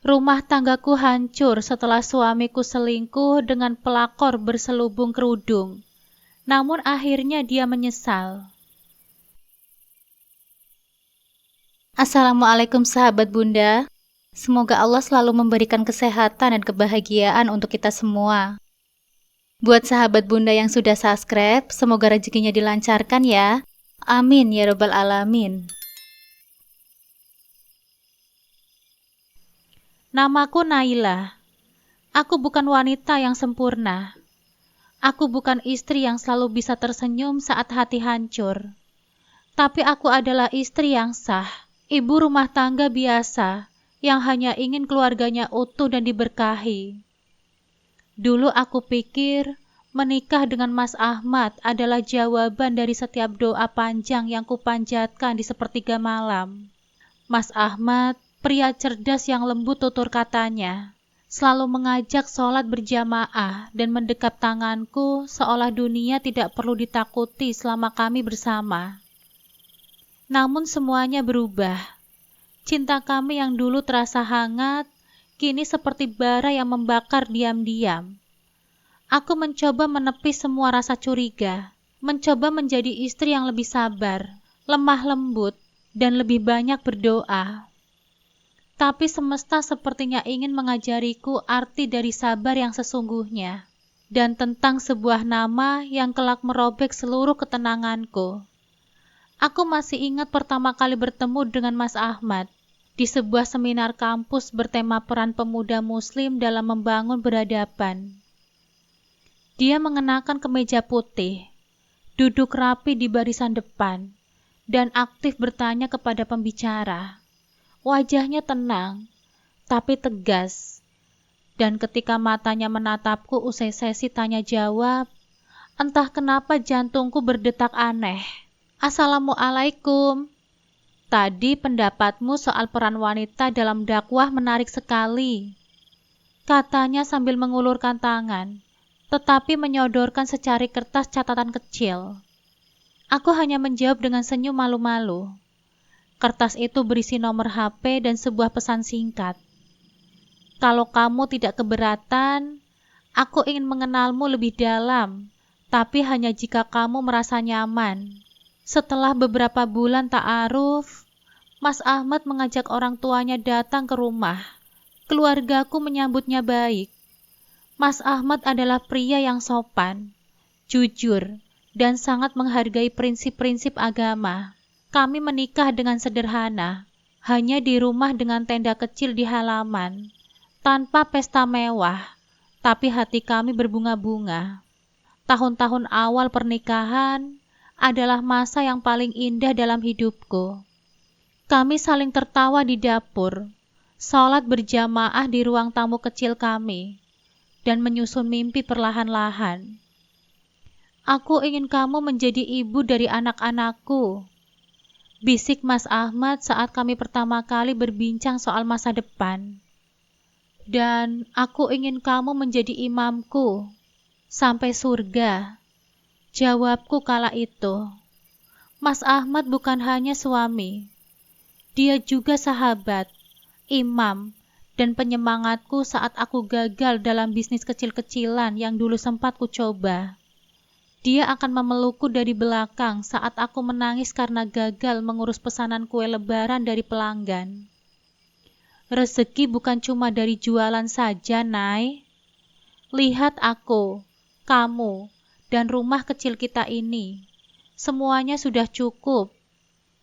Rumah tanggaku hancur setelah suamiku selingkuh dengan pelakor berselubung kerudung. Namun akhirnya dia menyesal. Assalamualaikum sahabat Bunda. Semoga Allah selalu memberikan kesehatan dan kebahagiaan untuk kita semua. Buat sahabat Bunda yang sudah subscribe, semoga rezekinya dilancarkan ya. Amin ya robbal alamin. Namaku Naila. Aku bukan wanita yang sempurna. Aku bukan istri yang selalu bisa tersenyum saat hati hancur. Tapi aku adalah istri yang sah, ibu rumah tangga biasa yang hanya ingin keluarganya utuh dan diberkahi. Dulu aku pikir menikah dengan Mas Ahmad adalah jawaban dari setiap doa panjang yang kupanjatkan di sepertiga malam. Mas Ahmad, pria cerdas yang lembut tutur katanya, selalu mengajak sholat berjamaah dan mendekap tanganku seolah dunia tidak perlu ditakuti selama kami bersama. Namun semuanya berubah. Cinta kami yang dulu terasa hangat, kini seperti bara yang membakar diam-diam. Aku mencoba menepis semua rasa curiga, mencoba menjadi istri yang lebih sabar, lemah lembut, dan lebih banyak berdoa. Tapi semesta sepertinya ingin mengajariku arti dari sabar yang sesungguhnya, dan tentang sebuah nama yang kelak merobek seluruh ketenanganku. Aku masih ingat pertama kali bertemu dengan Mas Ahmad di sebuah seminar kampus bertema peran pemuda muslim dalam membangun peradaban. Dia mengenakan kemeja putih, duduk rapi di barisan depan, dan aktif bertanya kepada pembicara. Wajahnya tenang, tapi tegas, dan ketika matanya menatapku usai sesi tanya jawab, entah kenapa jantungku berdetak aneh. Assalamualaikum. Tadi pendapatmu soal peran wanita dalam dakwah menarik sekali, katanya sambil mengulurkan tangan, tetapi menyodorkan secari kertas catatan kecil. Aku hanya menjawab dengan senyum malu-malu. Kertas itu berisi nomor HP dan sebuah pesan singkat. Kalau kamu tidak keberatan, aku ingin mengenalmu lebih dalam, tapi hanya jika kamu merasa nyaman. Setelah beberapa bulan ta'aruf, Mas Ahmad mengajak orang tuanya datang ke rumah. Keluargaku menyambutnya baik. Mas Ahmad adalah pria yang sopan, jujur, dan sangat menghargai prinsip-prinsip agama. Kami menikah dengan sederhana, hanya di rumah dengan tenda kecil di halaman, tanpa pesta mewah, tapi hati kami berbunga-bunga. Tahun-tahun awal pernikahan adalah masa yang paling indah dalam hidupku. Kami saling tertawa di dapur, sholat berjamaah di ruang tamu kecil kami, dan menyusun mimpi perlahan-lahan. Aku ingin kamu menjadi ibu dari anak-anakku, bisik Mas Ahmad saat kami pertama kali berbincang soal masa depan. Dan aku ingin kamu menjadi imamku, sampai surga. Jawabku kala itu. Mas Ahmad bukan hanya suami, dia juga sahabat, imam, dan penyemangatku saat aku gagal dalam bisnis kecil-kecilan yang dulu sempat ku coba. Dia akan memelukku dari belakang saat aku menangis karena gagal mengurus pesanan kue lebaran dari pelanggan. Rezeki bukan cuma dari jualan saja, Nay. Lihat aku, kamu, dan rumah kecil kita ini. Semuanya sudah cukup.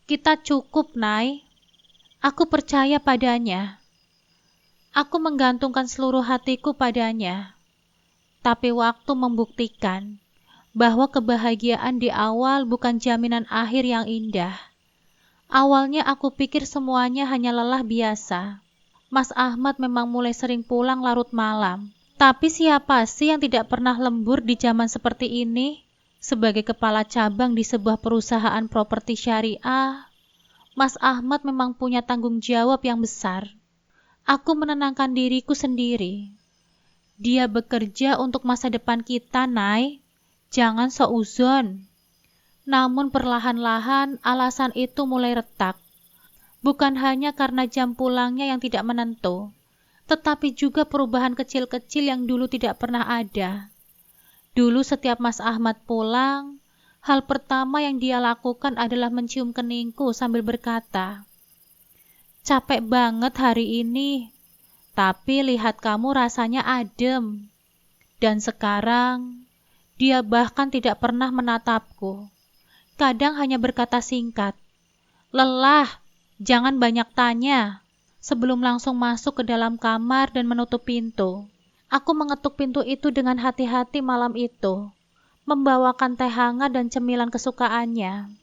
Kita cukup, Nay. Aku percaya padanya. Aku menggantungkan seluruh hatiku padanya. Tapi waktu membuktikan bahwa kebahagiaan di awal bukan jaminan akhir yang indah. Awalnya aku pikir semuanya hanya lelah biasa. Mas Ahmad memang mulai sering pulang larut malam. Tapi siapa sih yang tidak pernah lembur di zaman seperti ini? Sebagai kepala cabang di sebuah perusahaan properti syariah, Mas Ahmad memang punya tanggung jawab yang besar. Aku menenangkan diriku sendiri. Dia bekerja untuk masa depan kita, Nay. Jangan seuzon. Namun perlahan-lahan alasan itu mulai retak. Bukan hanya karena jam pulangnya yang tidak menentu, tetapi juga perubahan kecil-kecil yang dulu tidak pernah ada. Dulu setiap Mas Ahmad pulang, hal pertama yang dia lakukan adalah mencium keningku sambil berkata, "Capek banget hari ini, tapi lihat kamu rasanya adem." Dan sekarang, dia bahkan tidak pernah menatapku. Kadang hanya berkata singkat, "Lelah, jangan banyak tanya," sebelum langsung masuk ke dalam kamar dan menutup pintu. Aku mengetuk pintu itu dengan hati-hati malam itu, membawakan teh hangat dan cemilan kesukaannya.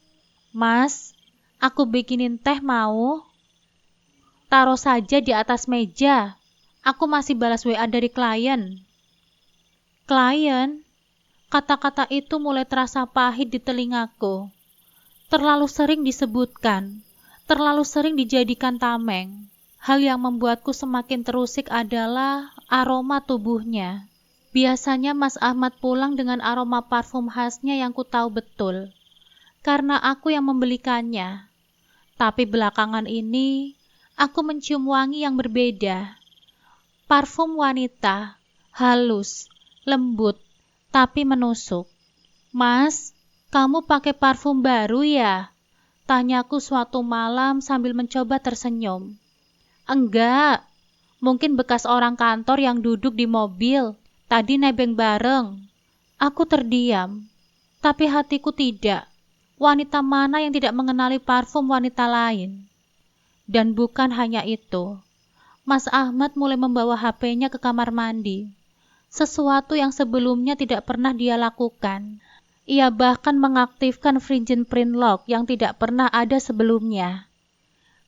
"Mas, aku bikinin teh mau?" "Taruh saja di atas meja. Aku masih balas WA dari klien." "Klien?" Kata-kata itu mulai terasa pahit di telingaku. Terlalu sering disebutkan, terlalu sering dijadikan tameng. Hal yang membuatku semakin terusik adalah aroma tubuhnya. Biasanya Mas Ahmad pulang dengan aroma parfum khasnya yang ku tahu betul, karena aku yang membelikannya. Tapi belakangan ini, aku mencium wangi yang berbeda. Parfum wanita, halus, lembut, tapi menusuk. "Mas, kamu pakai parfum baru ya?" tanyaku suatu malam sambil mencoba tersenyum. "Enggak, mungkin bekas orang kantor yang duduk di mobil, tadi nebeng bareng." Aku terdiam, tapi hatiku tidak. Wanita mana yang tidak mengenali parfum wanita lain? Dan bukan hanya itu, Mas Ahmad mulai membawa HP-nya ke kamar mandi. Sesuatu yang sebelumnya tidak pernah dia lakukan. Ia bahkan mengaktifkan fingerprint lock yang tidak pernah ada sebelumnya.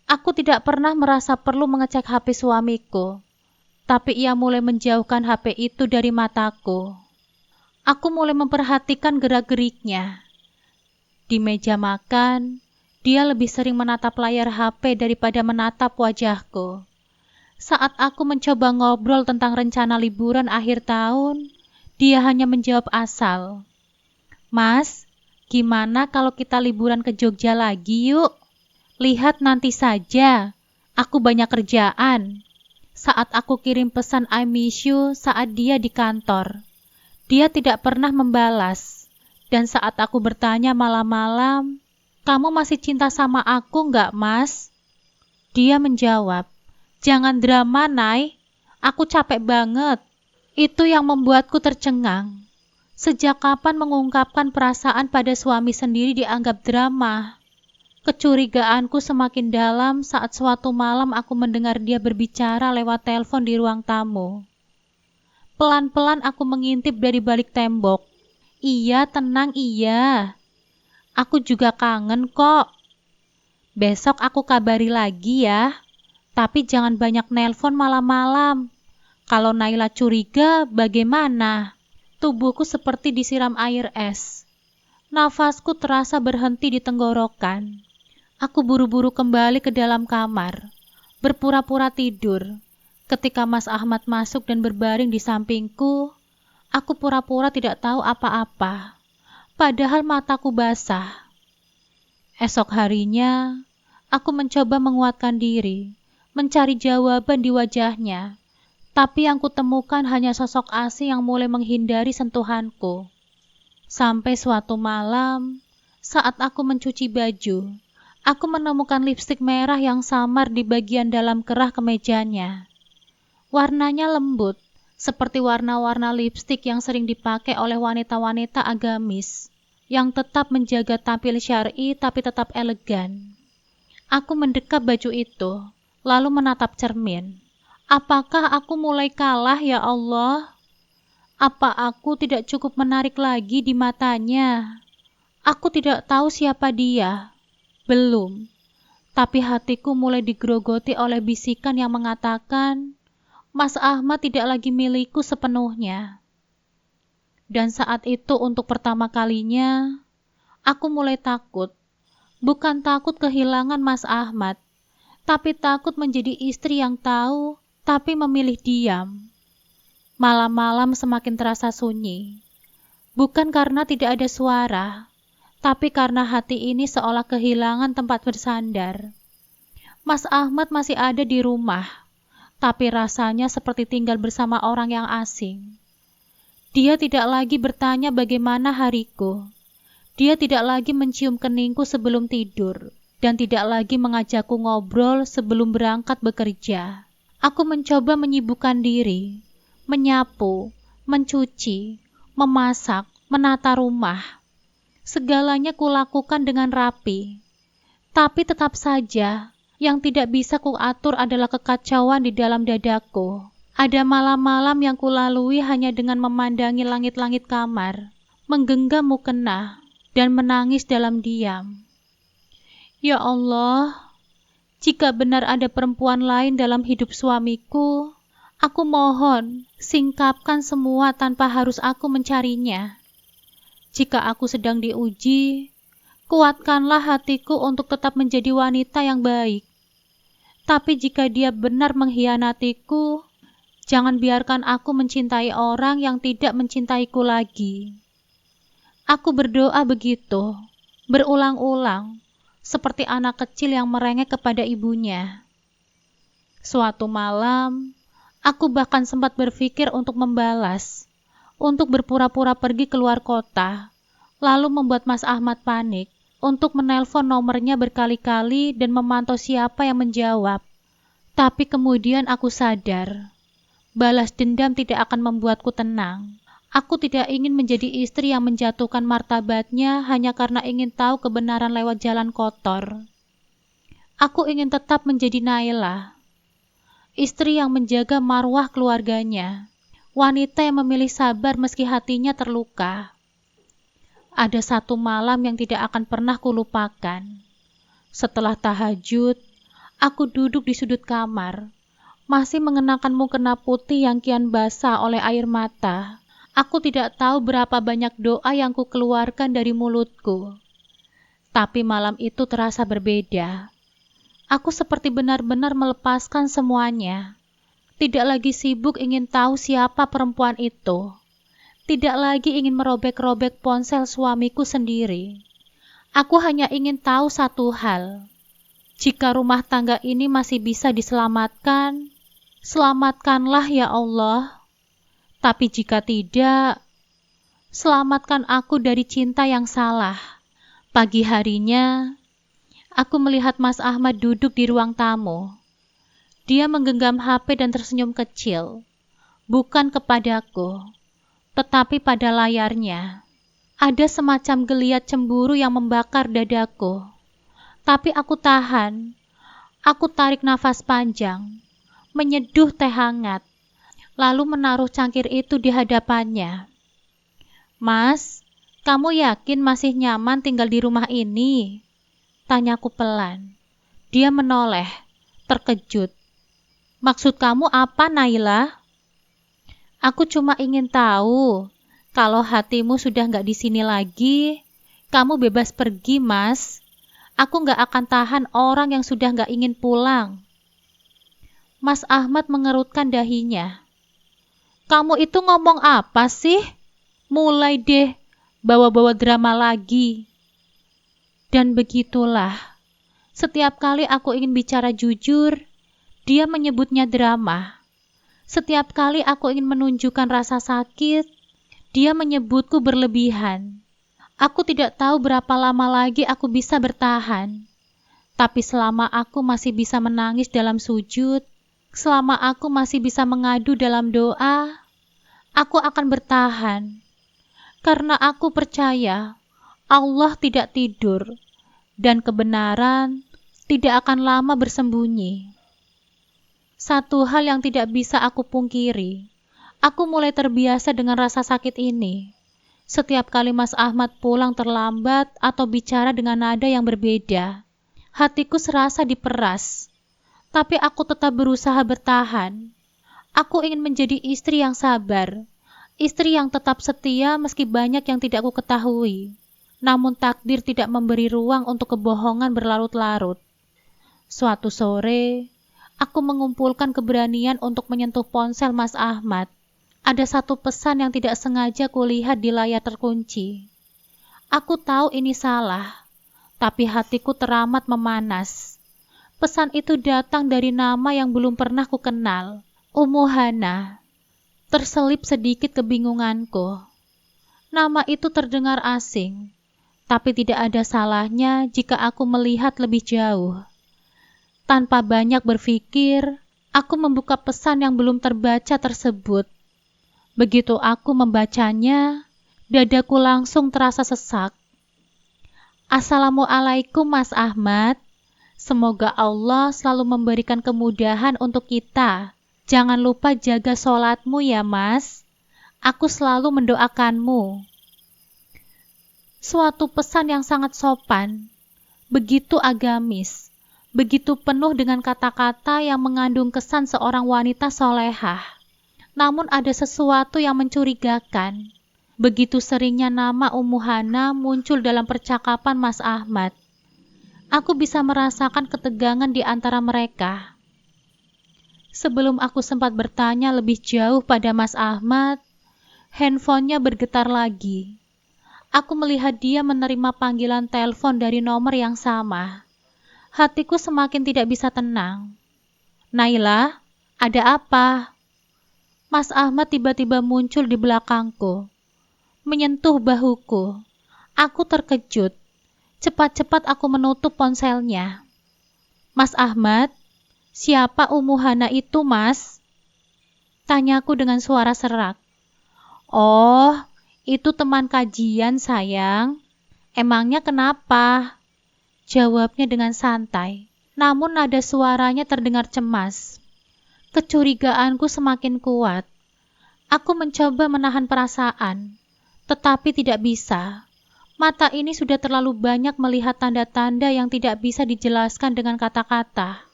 Aku tidak pernah merasa perlu mengecek HP suamiku, tapi ia mulai menjauhkan HP itu dari mataku. Aku mulai memperhatikan gerak-geriknya. Di meja makan, dia lebih sering menatap layar HP daripada menatap wajahku. Saat aku mencoba ngobrol tentang rencana liburan akhir tahun, dia hanya menjawab asal. "Mas, gimana kalau kita liburan ke Jogja lagi yuk?" "Lihat nanti saja, aku banyak kerjaan." Saat aku kirim pesan I miss you saat dia di kantor, dia tidak pernah membalas. Dan saat aku bertanya malam-malam, "Kamu masih cinta sama aku nggak, Mas?" Dia menjawab, "Jangan drama, Nay. Aku capek banget." Itu yang membuatku tercengang. Sejak kapan mengungkapkan perasaan pada suami sendiri dianggap drama? Kecurigaanku semakin dalam saat suatu malam aku mendengar dia berbicara lewat telepon di ruang tamu. Pelan-pelan aku mengintip dari balik tembok. "Iya, tenang, iya. Aku juga kangen kok. Besok aku kabari lagi ya. Tapi jangan banyak nelpon malam-malam. Kalau Naila curiga, bagaimana?" Tubuhku seperti disiram air es. Nafasku terasa berhenti di tenggorokan. Aku buru-buru kembali ke dalam kamar, berpura-pura tidur. Ketika Mas Ahmad masuk dan berbaring di sampingku, aku pura-pura tidak tahu apa-apa, padahal mataku basah. Esok harinya, aku mencoba menguatkan diri, mencari jawaban di wajahnya, tapi yang kutemukan hanya sosok asing yang mulai menghindari sentuhanku. Sampai suatu malam, saat aku mencuci baju, aku menemukan lipstik merah yang samar di bagian dalam kerah kemejanya. Warnanya lembut, seperti warna-warna lipstik yang sering dipakai oleh wanita-wanita agamis, yang tetap menjaga tampil syar'i tapi tetap elegan. Aku mendekap baju itu, lalu menatap cermin. Apakah aku mulai kalah, ya Allah? Apa aku tidak cukup menarik lagi di matanya? Aku tidak tahu siapa dia. Belum. Tapi hatiku mulai digerogoti oleh bisikan yang mengatakan, Mas Ahmad tidak lagi milikku sepenuhnya. Dan saat itu untuk pertama kalinya, aku mulai takut. Bukan takut kehilangan Mas Ahmad, tapi takut menjadi istri yang tahu, tapi memilih diam. Malam-malam semakin terasa sunyi. Bukan karena tidak ada suara, tapi karena hati ini seolah kehilangan tempat bersandar. Mas Ahmad masih ada di rumah, tapi rasanya seperti tinggal bersama orang yang asing. Dia tidak lagi bertanya bagaimana hariku. Dia tidak lagi mencium keningku sebelum tidur, dan tidak lagi mengajakku ngobrol sebelum berangkat bekerja. Aku mencoba menyibukkan diri, menyapu, mencuci, memasak, menata rumah. Segalanya kulakukan dengan rapi. Tapi tetap saja, yang tidak bisa kuatur adalah kekacauan di dalam dadaku. Ada malam-malam yang kulalui hanya dengan memandangi langit-langit kamar, menggenggam mukena, dan menangis dalam diam. Ya Allah, jika benar ada perempuan lain dalam hidup suamiku, aku mohon, singkapkan semua tanpa harus aku mencarinya. Jika aku sedang diuji, kuatkanlah hatiku untuk tetap menjadi wanita yang baik. Tapi jika dia benar mengkhianatiku, jangan biarkan aku mencintai orang yang tidak mencintaiku lagi. Aku berdoa begitu, berulang-ulang, seperti anak kecil yang merengek kepada ibunya. Suatu malam, aku bahkan sempat berpikir untuk membalas, untuk berpura-pura pergi keluar kota, lalu membuat Mas Ahmad panik, untuk menelpon nomornya berkali-kali dan memantau siapa yang menjawab. Tapi kemudian aku sadar, balas dendam tidak akan membuatku tenang. Aku tidak ingin menjadi istri yang menjatuhkan martabatnya hanya karena ingin tahu kebenaran lewat jalan kotor. Aku ingin tetap menjadi Naila, istri yang menjaga marwah keluarganya, wanita yang memilih sabar meski hatinya terluka. Ada satu malam yang tidak akan pernah kulupakan. Setelah tahajud, aku duduk di sudut kamar, masih mengenakan mukena putih yang kian basah oleh air mata. Aku tidak tahu berapa banyak doa yang kukeluarkan dari mulutku. Tapi malam itu terasa berbeda. Aku seperti benar-benar melepaskan semuanya. Tidak lagi sibuk ingin tahu siapa perempuan itu. Tidak lagi ingin merobek-robek ponsel suamiku sendiri. Aku hanya ingin tahu satu hal. Jika rumah tangga ini masih bisa diselamatkan, selamatkanlah ya Allah. Tapi jika tidak, selamatkan aku dari cinta yang salah. Pagi harinya, aku melihat Mas Ahmad duduk di ruang tamu. Dia menggenggam HP dan tersenyum kecil, bukan kepadaku, tetapi pada layarnya. Ada semacam geliat cemburu yang membakar dadaku. Tapi aku tahan. Aku tarik nafas panjang, menyeduh teh hangat, lalu menaruh cangkir itu di hadapannya. Mas, kamu yakin masih nyaman tinggal di rumah ini? Tanyaku pelan. Dia menoleh, terkejut. Maksud kamu apa, Naila? Aku cuma ingin tahu, kalau hatimu sudah nggak di sini lagi, kamu bebas pergi, Mas. Aku nggak akan tahan orang yang sudah nggak ingin pulang. Mas Ahmad mengerutkan dahinya. Kamu itu ngomong apa sih? Mulai deh, bawa-bawa drama lagi. Dan begitulah, setiap kali aku ingin bicara jujur, dia menyebutnya drama. Setiap kali aku ingin menunjukkan rasa sakit, dia menyebutku berlebihan. Aku tidak tahu berapa lama lagi aku bisa bertahan. Tapi selama aku masih bisa menangis dalam sujud, selama aku masih bisa mengadu dalam doa, aku akan bertahan. Karena aku percaya Allah tidak tidur, dan kebenaran tidak akan lama bersembunyi. Satu hal yang tidak bisa aku pungkiri, aku mulai terbiasa dengan rasa sakit ini. Setiap kali Mas Ahmad pulang terlambat atau bicara dengan nada yang berbeda, hatiku serasa diperas. Tapi aku tetap berusaha bertahan. Aku ingin menjadi istri yang sabar, istri yang tetap setia meski banyak yang tidak aku ketahui. Namun takdir tidak memberi ruang untuk kebohongan berlarut-larut. Suatu sore, aku mengumpulkan keberanian untuk menyentuh ponsel Mas Ahmad. Ada satu pesan yang tidak sengaja kulihat di layar terkunci. Aku tahu ini salah, tapi hatiku teramat memanas. Pesan itu datang dari nama yang belum pernah kukenal, Umuhana. Terselip sedikit kebingunganku. Nama itu terdengar asing, tapi tidak ada salahnya jika aku melihat lebih jauh. Tanpa banyak berpikir, aku membuka pesan yang belum terbaca tersebut. Begitu aku membacanya, dadaku langsung terasa sesak. Assalamualaikum Mas Ahmad. Semoga Allah selalu memberikan kemudahan untuk kita. Jangan lupa jaga sholatmu ya Mas. Aku selalu mendoakanmu. Suatu pesan yang sangat sopan, begitu agamis, begitu penuh dengan kata-kata yang mengandung kesan seorang wanita solehah. Namun ada sesuatu yang mencurigakan. Begitu seringnya nama Umuhana muncul dalam percakapan Mas Ahmad. Aku bisa merasakan ketegangan di antara mereka. Sebelum aku sempat bertanya lebih jauh pada Mas Ahmad, handphonenya bergetar lagi. Aku melihat dia menerima panggilan telepon dari nomor yang sama. Hatiku semakin tidak bisa tenang. Naila, ada apa? Mas Ahmad tiba-tiba muncul di belakangku, menyentuh bahuku. Aku terkejut. Cepat-cepat aku menutup ponselnya. Mas Ahmad, siapa Umuhana itu, Mas? Tanyaku dengan suara serak. Oh, itu teman kajian, sayang. Emangnya kenapa? Jawabnya dengan santai, namun nada suaranya terdengar cemas. Kecurigaanku semakin kuat. Aku mencoba menahan perasaan, tetapi tidak bisa. Mata ini sudah terlalu banyak melihat tanda-tanda yang tidak bisa dijelaskan dengan kata-kata.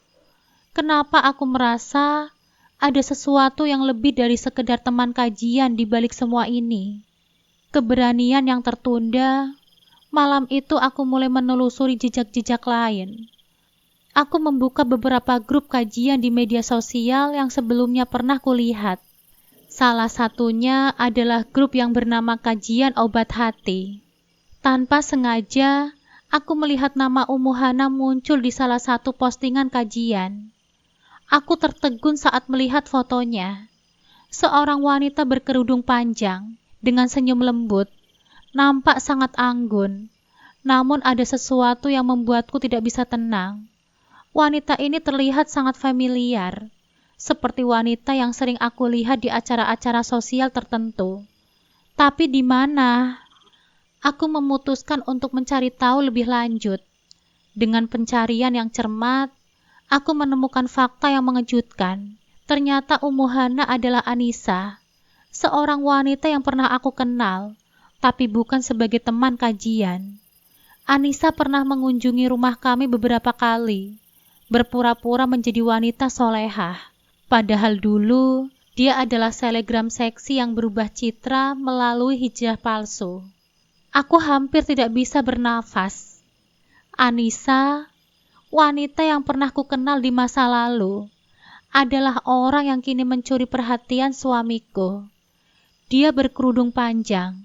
Kenapa aku merasa ada sesuatu yang lebih dari sekedar teman kajian di balik semua ini? Keberanian yang tertunda. Malam itu aku mulai menelusuri jejak-jejak lain. Aku membuka beberapa grup kajian di media sosial yang sebelumnya pernah kulihat. Salah satunya adalah grup yang bernama Kajian Obat Hati. Tanpa sengaja, aku melihat nama Umuhana muncul di salah satu postingan kajian. Aku tertegun saat melihat fotonya. Seorang wanita berkerudung panjang, dengan senyum lembut, nampak sangat anggun. Namun ada sesuatu yang membuatku tidak bisa tenang. Wanita ini terlihat sangat familiar, seperti wanita yang sering aku lihat di acara-acara sosial tertentu. Tapi di mana? Aku memutuskan untuk mencari tahu lebih lanjut. Dengan pencarian yang cermat, aku menemukan fakta yang mengejutkan. Ternyata Umuhana adalah Anissa, seorang wanita yang pernah aku kenal, tapi bukan sebagai teman kajian. Anissa pernah mengunjungi rumah kami beberapa kali, berpura-pura menjadi wanita solehah. Padahal dulu, dia adalah selegram seksi yang berubah citra melalui hijrah palsu. Aku hampir tidak bisa bernafas. Anissa, wanita yang pernah kukenal di masa lalu, adalah orang yang kini mencuri perhatian suamiku. Dia berkerudung panjang,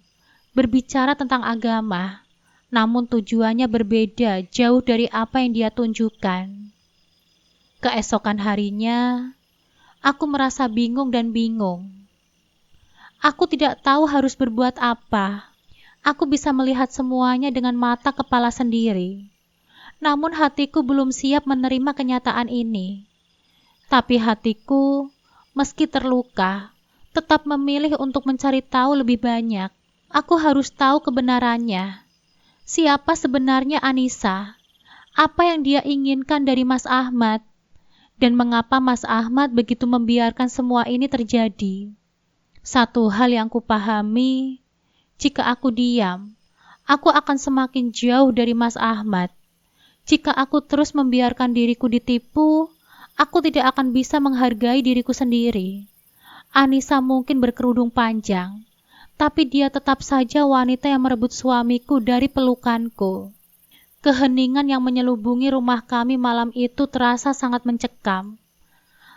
berbicara tentang agama, namun tujuannya berbeda jauh dari apa yang dia tunjukkan. Keesokan harinya, aku merasa bingung dan bingung. Aku tidak tahu harus berbuat apa. Aku bisa melihat semuanya dengan mata kepala sendiri. Namun hatiku belum siap menerima kenyataan ini. Tapi hatiku, meski terluka, tetap memilih untuk mencari tahu lebih banyak. Aku harus tahu kebenarannya. Siapa sebenarnya Anissa? Apa yang dia inginkan dari Mas Ahmad? Dan mengapa Mas Ahmad begitu membiarkan semua ini terjadi? Satu hal yang kupahami, jika aku diam, aku akan semakin jauh dari Mas Ahmad. Jika aku terus membiarkan diriku ditipu, aku tidak akan bisa menghargai diriku sendiri. Anissa mungkin berkerudung panjang, tapi dia tetap saja wanita yang merebut suamiku dari pelukanku. Keheningan yang menyelubungi rumah kami malam itu terasa sangat mencekam.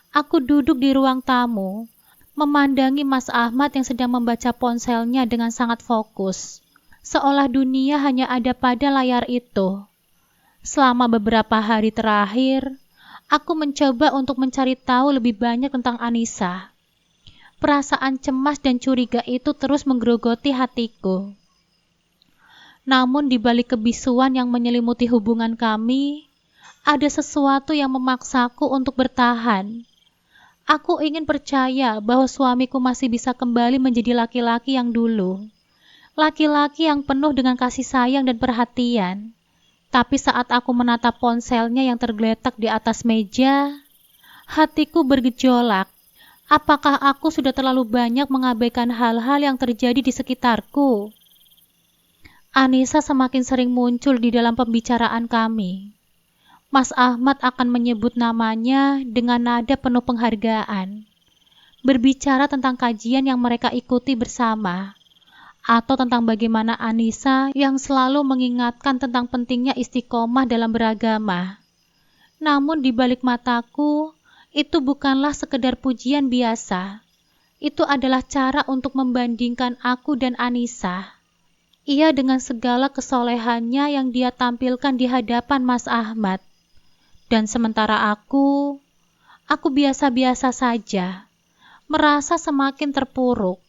Aku duduk di ruang tamu, memandangi Mas Ahmad yang sedang membaca ponselnya dengan sangat fokus, seolah dunia hanya ada pada layar itu. Selama beberapa hari terakhir, Aku mencoba untuk mencari tahu lebih banyak tentang Anissa. Perasaan cemas dan curiga itu terus menggerogoti hatiku. Namun di balik kebisuan yang menyelimuti hubungan kami, ada sesuatu yang memaksaku untuk bertahan. Aku ingin percaya bahwa suamiku masih bisa kembali menjadi laki-laki yang dulu. Laki-laki yang penuh dengan kasih sayang dan perhatian. Tapi saat aku menatap ponselnya yang tergeletak di atas meja, hatiku bergejolak. Apakah aku sudah terlalu banyak mengabaikan hal-hal yang terjadi di sekitarku? Anissa semakin sering muncul di dalam pembicaraan kami. Mas Ahmad akan menyebut namanya dengan nada penuh penghargaan. Berbicara tentang kajian yang mereka ikuti bersama. Atau tentang bagaimana Anissa yang selalu mengingatkan tentang pentingnya istiqomah dalam beragama. Namun di balik mataku, itu bukanlah sekedar pujian biasa. Itu adalah cara untuk membandingkan aku dan Anissa. Ia dengan segala kesolehannya yang dia tampilkan di hadapan Mas Ahmad. Dan sementara aku biasa-biasa saja, merasa semakin terpuruk.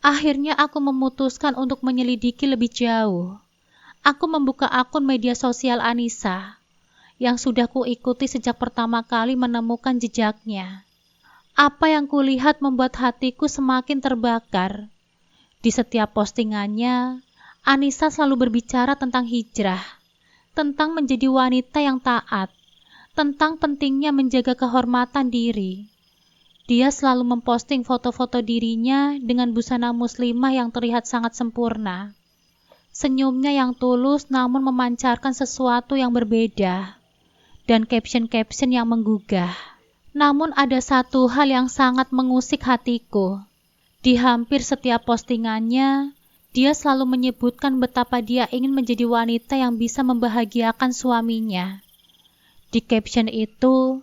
Akhirnya aku memutuskan untuk menyelidiki lebih jauh. Aku membuka akun media sosial Anissa, yang sudah kuikuti sejak pertama kali menemukan jejaknya. Apa yang kulihat membuat hatiku semakin terbakar. Di setiap postingannya, Anissa selalu berbicara tentang hijrah, tentang menjadi wanita yang taat, tentang pentingnya menjaga kehormatan diri. Dia selalu memposting foto-foto dirinya dengan busana muslimah yang terlihat sangat sempurna. Senyumnya yang tulus namun memancarkan sesuatu yang berbeda. Dan caption-caption yang menggugah. Namun ada satu hal yang sangat mengusik hatiku. Di hampir setiap postingannya, dia selalu menyebutkan betapa dia ingin menjadi wanita yang bisa membahagiakan suaminya. Di caption itu,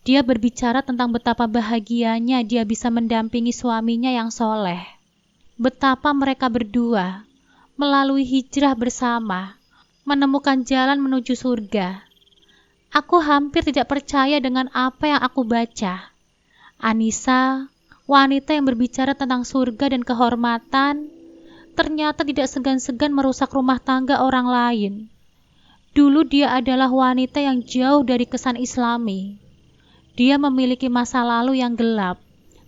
dia berbicara tentang betapa bahagianya dia bisa mendampingi suaminya yang soleh. Betapa mereka berdua, melalui hijrah bersama, menemukan jalan menuju surga. Aku hampir tidak percaya dengan apa yang aku baca. Anissa, wanita yang berbicara tentang surga dan kehormatan, ternyata tidak segan-segan merusak rumah tangga orang lain. Dulu dia adalah wanita yang jauh dari kesan Islami. Dia memiliki masa lalu yang gelap,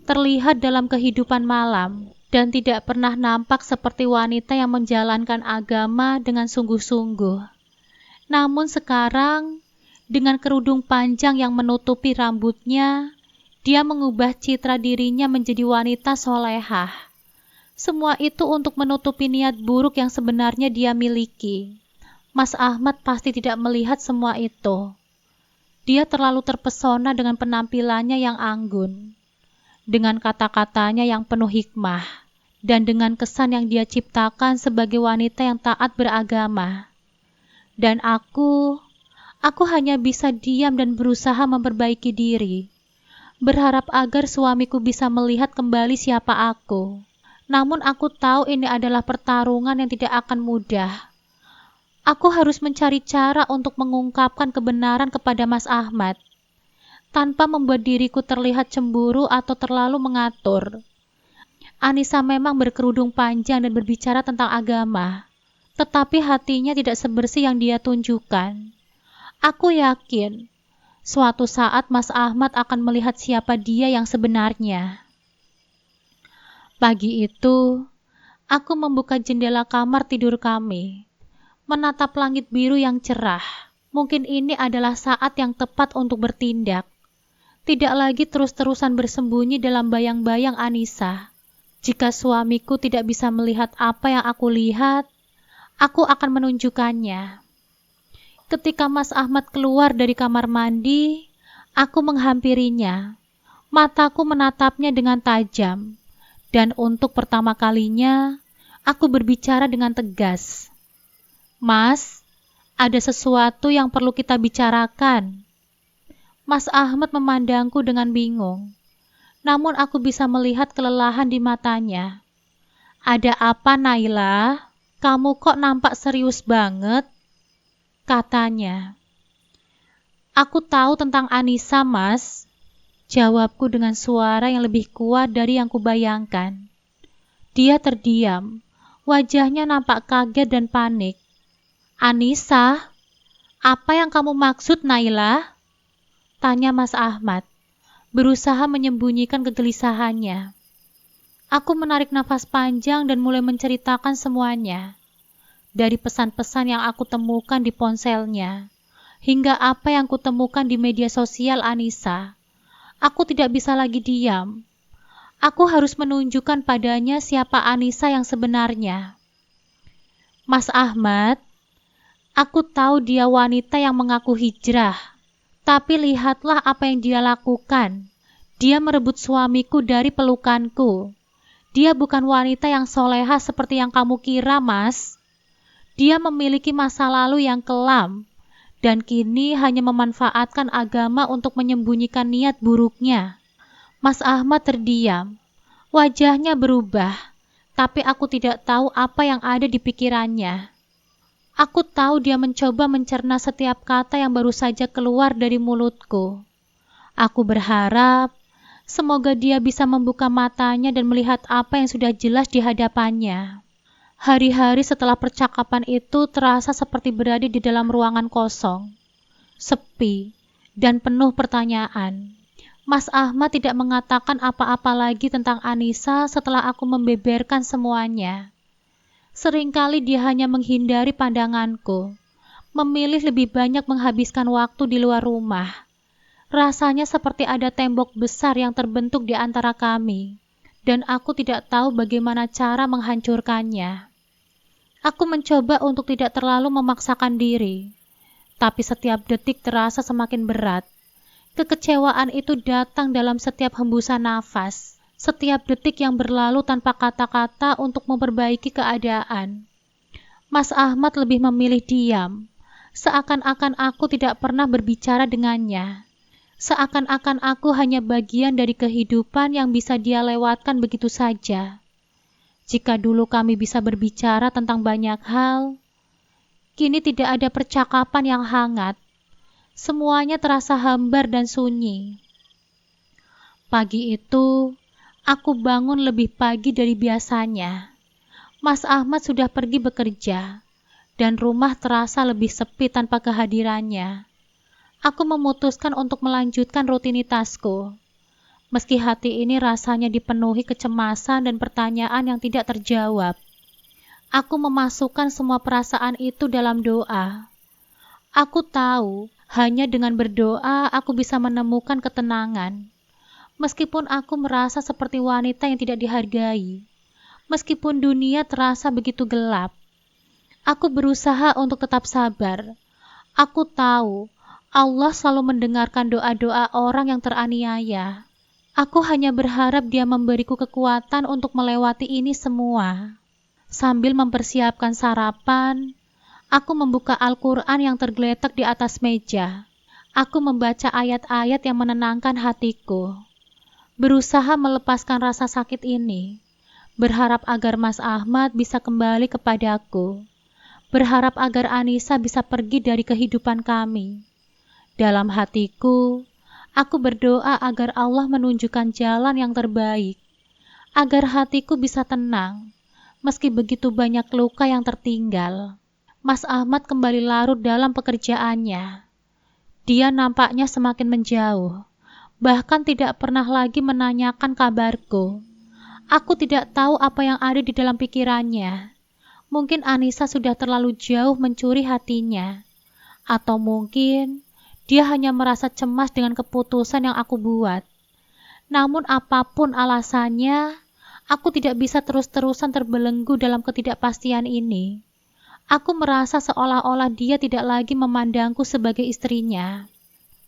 terlihat dalam kehidupan malam, dan tidak pernah nampak seperti wanita yang menjalankan agama dengan sungguh-sungguh. Namun sekarang, dengan kerudung panjang yang menutupi rambutnya, dia mengubah citra dirinya menjadi wanita solehah. Semua itu untuk menutupi niat buruk yang sebenarnya dia miliki. Mas Ahmad pasti tidak melihat semua itu. Dia terlalu terpesona dengan penampilannya yang anggun, dengan kata-katanya yang penuh hikmah, dan dengan kesan yang dia ciptakan sebagai wanita yang taat beragama. Dan aku hanya bisa diam dan berusaha memperbaiki diri, berharap agar suamiku bisa melihat kembali siapa aku. Namun aku tahu ini adalah pertarungan yang tidak akan mudah. Aku harus mencari cara untuk mengungkapkan kebenaran kepada Mas Ahmad, tanpa membuat diriku terlihat cemburu atau terlalu mengatur. Anissa memang berkerudung panjang dan berbicara tentang agama, tetapi hatinya tidak sebersih yang dia tunjukkan. Aku yakin, suatu saat Mas Ahmad akan melihat siapa dia yang sebenarnya. Pagi itu, aku membuka jendela kamar tidur kami, menatap langit biru yang cerah. Mungkin ini adalah saat yang tepat untuk bertindak. Tidak lagi terus-terusan bersembunyi dalam bayang-bayang Anissa. Jika suamiku tidak bisa melihat apa yang aku lihat, aku akan menunjukkannya. Ketika Mas Ahmad keluar dari kamar mandi, aku menghampirinya. Mataku menatapnya dengan tajam, dan untuk pertama kalinya, aku berbicara dengan tegas. Mas, ada sesuatu yang perlu kita bicarakan. Mas Ahmad memandangku dengan bingung, namun aku bisa melihat kelelahan di matanya. Ada apa, Naila? Kamu kok nampak serius banget? Katanya. Aku tahu tentang Anissa, Mas. Jawabku dengan suara yang lebih kuat dari yang kubayangkan. Dia terdiam. Wajahnya nampak kaget dan panik. Anissa? Apa yang kamu maksud, Naila? Tanya Mas Ahmad, berusaha menyembunyikan kegelisahannya. Aku menarik nafas panjang dan mulai menceritakan semuanya. Dari pesan-pesan yang aku temukan di ponselnya, hingga apa yang kutemukan di media sosial Anissa. Aku tidak bisa lagi diam. Aku harus menunjukkan padanya siapa Anissa yang sebenarnya. Mas Ahmad, aku tahu dia wanita yang mengaku hijrah. Tapi lihatlah apa yang dia lakukan. Dia merebut suamiku dari pelukanku. Dia bukan wanita yang soleha seperti yang kamu kira, Mas. Dia memiliki masa lalu yang kelam. Dan kini hanya memanfaatkan agama untuk menyembunyikan niat buruknya. Mas Ahmad terdiam. Wajahnya berubah. Tapi aku tidak tahu apa yang ada di pikirannya. Aku tahu dia mencoba mencerna setiap kata yang baru saja keluar dari mulutku. Aku berharap semoga dia bisa membuka matanya dan melihat apa yang sudah jelas di hadapannya. Hari-hari setelah percakapan itu terasa seperti berada di dalam ruangan kosong, sepi, dan penuh pertanyaan. Mas Ahmad tidak mengatakan apa-apa lagi tentang Anissa setelah aku membeberkan semuanya. Seringkali dia hanya menghindari pandanganku, memilih lebih banyak menghabiskan waktu di luar rumah. Rasanya seperti ada tembok besar yang terbentuk di antara kami, dan aku tidak tahu bagaimana cara menghancurkannya. Aku mencoba untuk tidak terlalu memaksakan diri, tapi setiap detik terasa semakin berat. Kekecewaan itu datang dalam setiap hembusan nafas. Setiap detik yang berlalu tanpa kata-kata untuk memperbaiki keadaan. Mas Ahmad lebih memilih diam, seakan-akan aku tidak pernah berbicara dengannya. Seakan-akan aku hanya bagian dari kehidupan yang bisa dia lewatkan begitu saja. Jika dulu kami bisa berbicara tentang banyak hal, kini tidak ada percakapan yang hangat. Semuanya terasa hambar dan sunyi. Pagi itu, aku bangun lebih pagi dari biasanya. Mas Ahmad sudah pergi bekerja, dan rumah terasa lebih sepi tanpa kehadirannya. Aku memutuskan untuk melanjutkan rutinitasku. Meski hati ini rasanya dipenuhi kecemasan dan pertanyaan yang tidak terjawab. Aku memasukkan semua perasaan itu dalam doa. Aku tahu, hanya dengan berdoa aku bisa menemukan ketenangan. Meskipun aku merasa seperti wanita yang tidak dihargai, meskipun dunia terasa begitu gelap, aku berusaha untuk tetap sabar. Aku tahu Allah selalu mendengarkan doa-doa orang yang teraniaya. Aku hanya berharap Dia memberiku kekuatan untuk melewati ini semua. Sambil mempersiapkan sarapan, aku membuka Al-Quran yang tergeletak di atas meja. Aku membaca ayat-ayat yang menenangkan hatiku. Berusaha melepaskan rasa sakit ini, berharap agar Mas Ahmad bisa kembali kepadaku, berharap agar Anissa bisa pergi dari kehidupan kami. Dalam hatiku, aku berdoa agar Allah menunjukkan jalan yang terbaik, agar hatiku bisa tenang, meski begitu banyak luka yang tertinggal. Mas Ahmad kembali larut dalam pekerjaannya. Dia nampaknya semakin menjauh. Bahkan tidak pernah lagi menanyakan kabarku. Aku tidak tahu apa yang ada di dalam pikirannya. Mungkin Anissa sudah terlalu jauh mencuri hatinya. Atau mungkin dia hanya merasa cemas dengan keputusan yang aku buat. Namun apapun alasannya, aku tidak bisa terus-terusan terbelenggu dalam ketidakpastian ini. Aku merasa seolah-olah dia tidak lagi memandangku sebagai istrinya.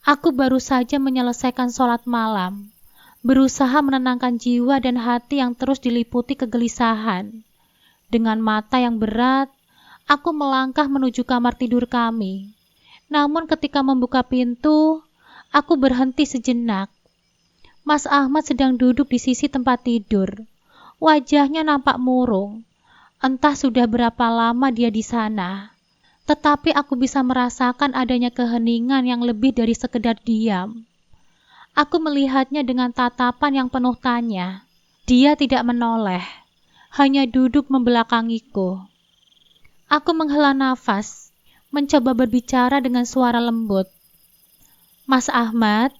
Aku baru saja menyelesaikan sholat malam, berusaha menenangkan jiwa dan hati yang terus diliputi kegelisahan. Dengan mata yang berat, aku melangkah menuju kamar tidur kami. Namun ketika membuka pintu, aku berhenti sejenak. Mas Ahmad sedang duduk di sisi tempat tidur. Wajahnya nampak murung. Entah sudah berapa lama dia di sana. tetapi aku bisa merasakan adanya keheningan yang lebih dari sekedar diam. Aku melihatnya dengan tatapan yang penuh tanya. Dia tidak menoleh, hanya duduk membelakangiku. Aku menghela nafas, mencoba berbicara dengan suara lembut. Mas Ahmad,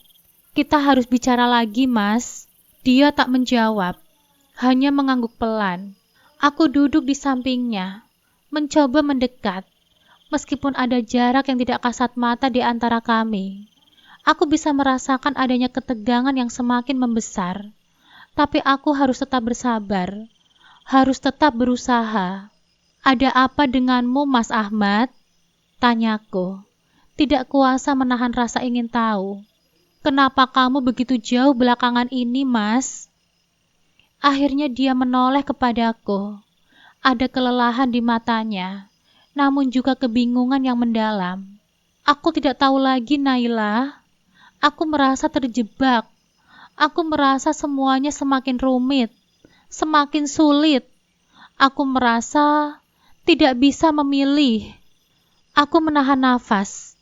kita harus bicara lagi, Mas. Dia tak menjawab, hanya mengangguk pelan. Aku duduk di sampingnya, mencoba mendekat. Meskipun ada jarak yang tidak kasat mata di antara kami, aku bisa merasakan adanya ketegangan yang semakin membesar. Tapi aku harus tetap bersabar, harus tetap berusaha. Ada apa denganmu, Mas Ahmad? Tanyaku, tidak kuasa menahan rasa ingin tahu. Kenapa kamu begitu jauh belakangan ini, Mas? Akhirnya dia menoleh kepadaku. Ada kelelahan di matanya, namun juga kebingungan yang mendalam. Aku tidak tahu lagi, Naila. Aku merasa terjebak. Aku merasa semuanya semakin rumit, semakin sulit. Aku merasa tidak bisa memilih. Aku menahan nafas.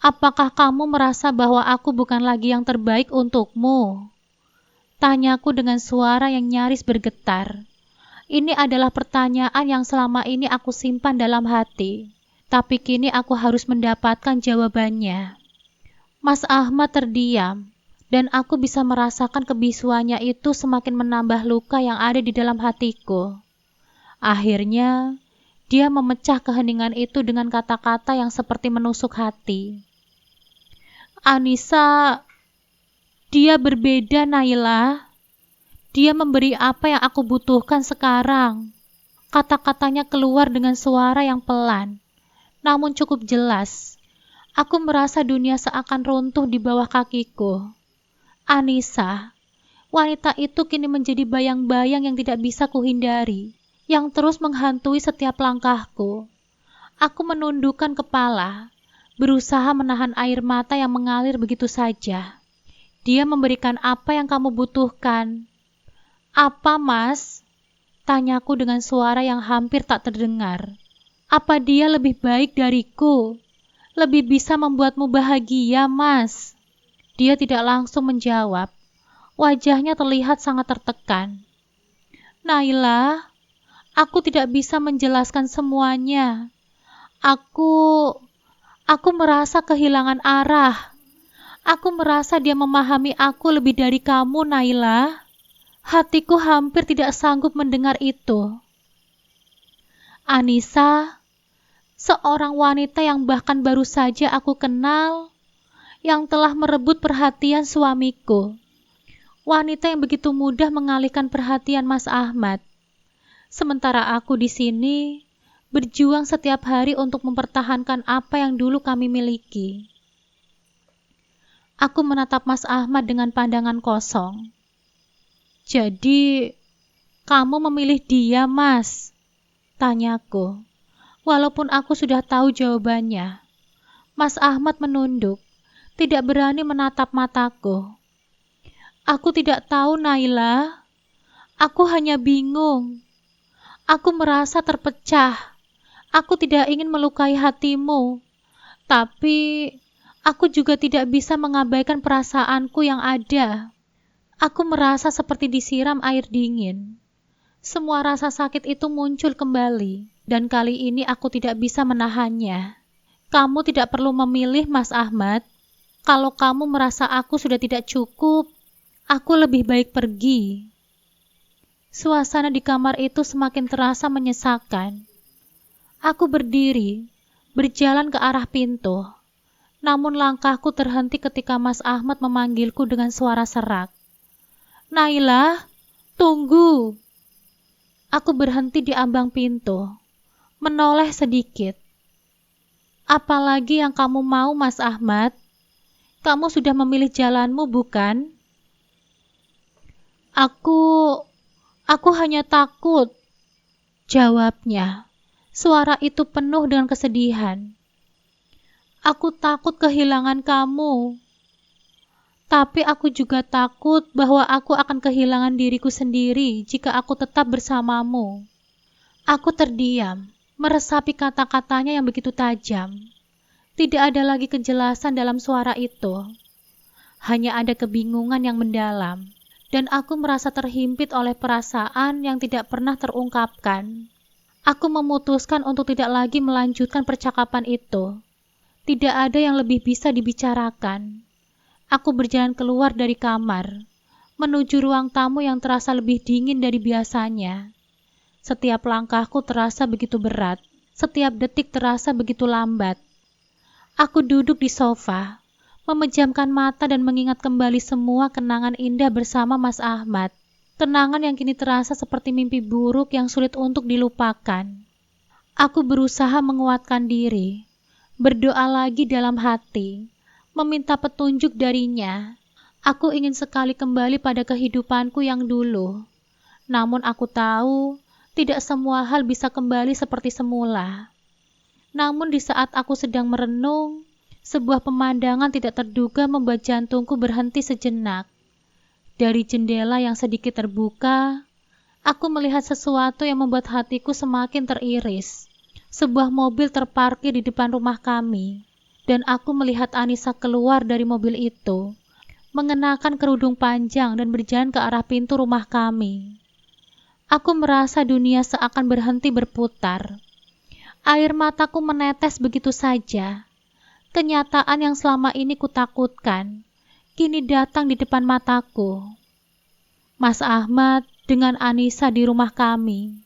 Apakah kamu merasa bahwa aku bukan lagi yang terbaik untukmu? Tanyaku dengan suara yang nyaris bergetar. Ini adalah pertanyaan yang selama ini aku simpan dalam hati, tapi kini aku harus mendapatkan jawabannya. Mas Ahmad terdiam, dan aku bisa merasakan kebisuannya itu semakin menambah luka yang ada di dalam hatiku. Akhirnya, dia memecah keheningan itu dengan kata-kata yang seperti menusuk hati. Anissa, dia berbeda, Naila. Dia memberi apa yang aku butuhkan sekarang. Kata-katanya keluar dengan suara yang pelan, namun cukup jelas. Aku merasa dunia seakan runtuh di bawah kakiku. Anissa, wanita itu kini menjadi bayang-bayang yang tidak bisa kuhindari, yang terus menghantui setiap langkahku. Aku menundukkan kepala, berusaha menahan air mata yang mengalir begitu saja. Dia memberikan apa yang kamu butuhkan. Apa, Mas? Tanyaku dengan suara yang hampir tak terdengar. Apa dia lebih baik dariku? Lebih bisa membuatmu bahagia, Mas? Dia tidak langsung menjawab. Wajahnya terlihat sangat tertekan. Naila, aku tidak bisa menjelaskan semuanya. Aku merasa kehilangan arah. Aku merasa dia memahami aku lebih dari kamu, Naila. Hatiku hampir tidak sanggup mendengar itu. Anissa, seorang wanita yang bahkan baru saja aku kenal, yang telah merebut perhatian suamiku. Wanita yang begitu mudah mengalihkan perhatian Mas Ahmad. Sementara aku di sini, berjuang setiap hari untuk mempertahankan apa yang dulu kami miliki. Aku menatap Mas Ahmad dengan pandangan kosong. Jadi, kamu memilih dia, Mas? Tanyaku. Walaupun aku sudah tahu jawabannya. Mas Ahmad menunduk, tidak berani menatap mataku. Aku tidak tahu, Naila. Aku hanya bingung. Aku merasa terpecah. Aku tidak ingin melukai hatimu. Tapi, aku juga tidak bisa mengabaikan perasaanku yang ada. Aku merasa seperti disiram air dingin. Semua rasa sakit itu muncul kembali, dan kali ini aku tidak bisa menahannya. Kamu tidak perlu memilih, Mas Ahmad. Kalau kamu merasa aku sudah tidak cukup, aku lebih baik pergi. Suasana di kamar itu semakin terasa menyesakan. Aku berdiri, berjalan ke arah pintu. Namun langkahku terhenti ketika Mas Ahmad memanggilku dengan suara serak. Naila, tunggu. Aku berhenti di ambang pintu, menoleh sedikit. Apalagi yang kamu mau, Mas Ahmad? Kamu sudah memilih jalanmu, bukan? Aku hanya takut, jawabnya. Suara itu penuh dengan kesedihan. Aku takut kehilangan kamu. Tapi aku juga takut bahwa aku akan kehilangan diriku sendiri jika aku tetap bersamamu. Aku terdiam, meresapi kata-katanya yang begitu tajam. Tidak ada lagi kejelasan dalam suara itu. Hanya ada kebingungan yang mendalam, dan aku merasa terhimpit oleh perasaan yang tidak pernah terungkapkan. Aku memutuskan untuk tidak lagi melanjutkan percakapan itu. Tidak ada yang lebih bisa dibicarakan. Aku berjalan keluar dari kamar, menuju ruang tamu yang terasa lebih dingin dari biasanya. Setiap langkahku terasa begitu berat, setiap detik terasa begitu lambat. Aku duduk di sofa, memejamkan mata dan mengingat kembali semua kenangan indah bersama Mas Ahmad. Kenangan yang kini terasa seperti mimpi buruk yang sulit untuk dilupakan. Aku berusaha menguatkan diri, berdoa lagi dalam hati, meminta petunjuk darinya. Aku ingin sekali kembali pada kehidupanku yang dulu. Namun aku tahu, tidak semua hal bisa kembali seperti semula. Namun di saat aku sedang merenung, sebuah pemandangan tidak terduga membuat jantungku berhenti sejenak. Dari jendela yang sedikit terbuka, aku melihat sesuatu yang membuat hatiku semakin teriris. Sebuah mobil terparkir di depan rumah kami, dan aku melihat Anissa keluar dari mobil itu, mengenakan kerudung panjang dan berjalan ke arah pintu rumah kami. Aku merasa dunia seakan berhenti berputar. Air mataku menetes begitu saja. Kenyataan yang selama ini kutakutkan, kini datang di depan mataku. Mas Ahmad dengan Anissa di rumah kami.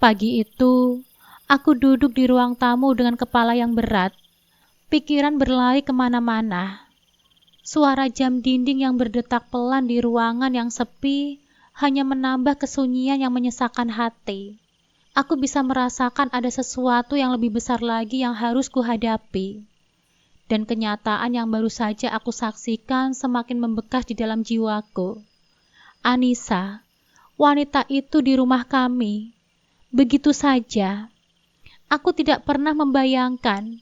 Pagi itu, aku duduk di ruang tamu dengan kepala yang berat. Pikiran berlari kemana-mana. Suara jam dinding yang berdetak pelan di ruangan yang sepi hanya menambah kesunyian yang menyesakan hati. Aku bisa merasakan ada sesuatu yang lebih besar lagi yang harus kuhadapi. Dan kenyataan yang baru saja aku saksikan semakin membekas di dalam jiwaku. Anissa, wanita itu di rumah kami. Begitu saja. Aku tidak pernah membayangkan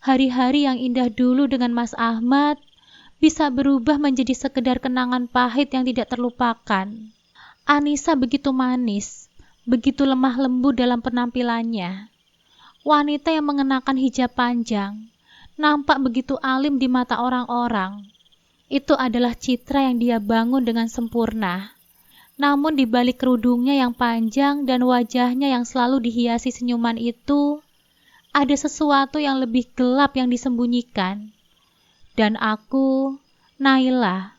hari-hari yang indah dulu dengan Mas Ahmad bisa berubah menjadi sekedar kenangan pahit yang tidak terlupakan. Anissa begitu manis, begitu lemah lembut dalam penampilannya. Wanita yang mengenakan hijab panjang, nampak begitu alim di mata orang-orang. Itu adalah citra yang dia bangun dengan sempurna. Namun di balik kerudungnya yang panjang dan wajahnya yang selalu dihiasi senyuman itu, ada sesuatu yang lebih gelap yang disembunyikan. Dan aku, Naila,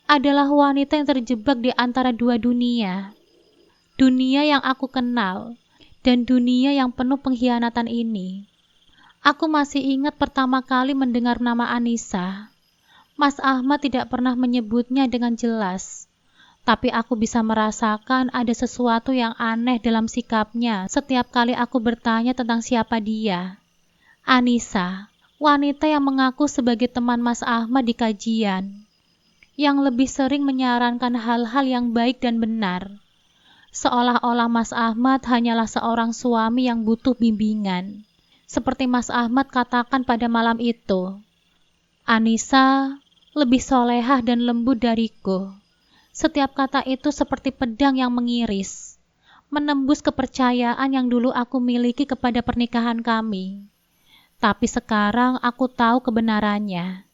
adalah wanita yang terjebak di antara dua dunia. Dunia yang aku kenal, dan dunia yang penuh pengkhianatan ini. Aku masih ingat pertama kali mendengar nama Anissa. Mas Ahmad tidak pernah menyebutnya dengan jelas. Tapi aku bisa merasakan ada sesuatu yang aneh dalam sikapnya setiap kali aku bertanya tentang siapa dia. Anissa, wanita yang mengaku sebagai teman Mas Ahmad di kajian, yang lebih sering menyarankan hal-hal yang baik dan benar. Seolah-olah Mas Ahmad hanyalah seorang suami yang butuh bimbingan. Seperti Mas Ahmad katakan pada malam itu, Anissa lebih solehah dan lembut dariku. Setiap kata itu seperti pedang yang mengiris, menembus kepercayaan yang dulu aku miliki kepada pernikahan kami. Tapi sekarang aku tahu kebenarannya.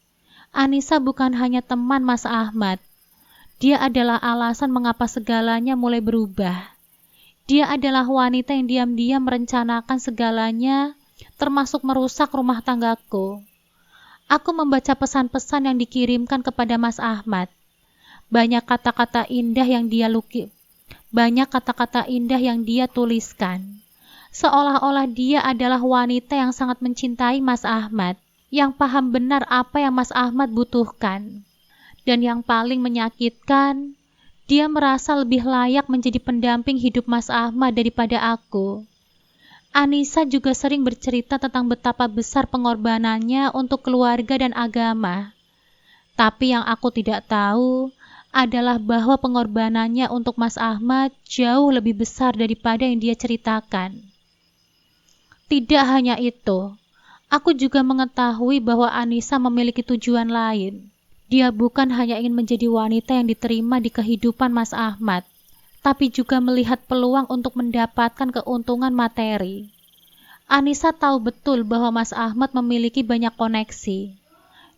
Anissa bukan hanya teman Mas Ahmad. Dia adalah alasan mengapa segalanya mulai berubah. Dia adalah wanita yang diam-diam merencanakan segalanya, termasuk merusak rumah tanggaku. Aku membaca pesan-pesan yang dikirimkan kepada Mas Ahmad. Banyak kata-kata indah yang dia tuliskan. Seolah-olah dia adalah wanita yang sangat mencintai Mas Ahmad, yang paham benar apa yang Mas Ahmad butuhkan. Dan yang paling menyakitkan, dia merasa lebih layak menjadi pendamping hidup Mas Ahmad daripada aku. Anissa juga sering bercerita tentang betapa besar pengorbanannya untuk keluarga dan agama. Tapi yang aku tidak tahu adalah bahwa pengorbanannya untuk Mas Ahmad jauh lebih besar daripada yang dia ceritakan. Tidak hanya itu, aku juga mengetahui bahwa Anissa memiliki tujuan lain. Dia bukan hanya ingin menjadi wanita yang diterima di kehidupan Mas Ahmad, tapi juga melihat peluang untuk mendapatkan keuntungan materi. Anissa tahu betul bahwa Mas Ahmad memiliki banyak koneksi,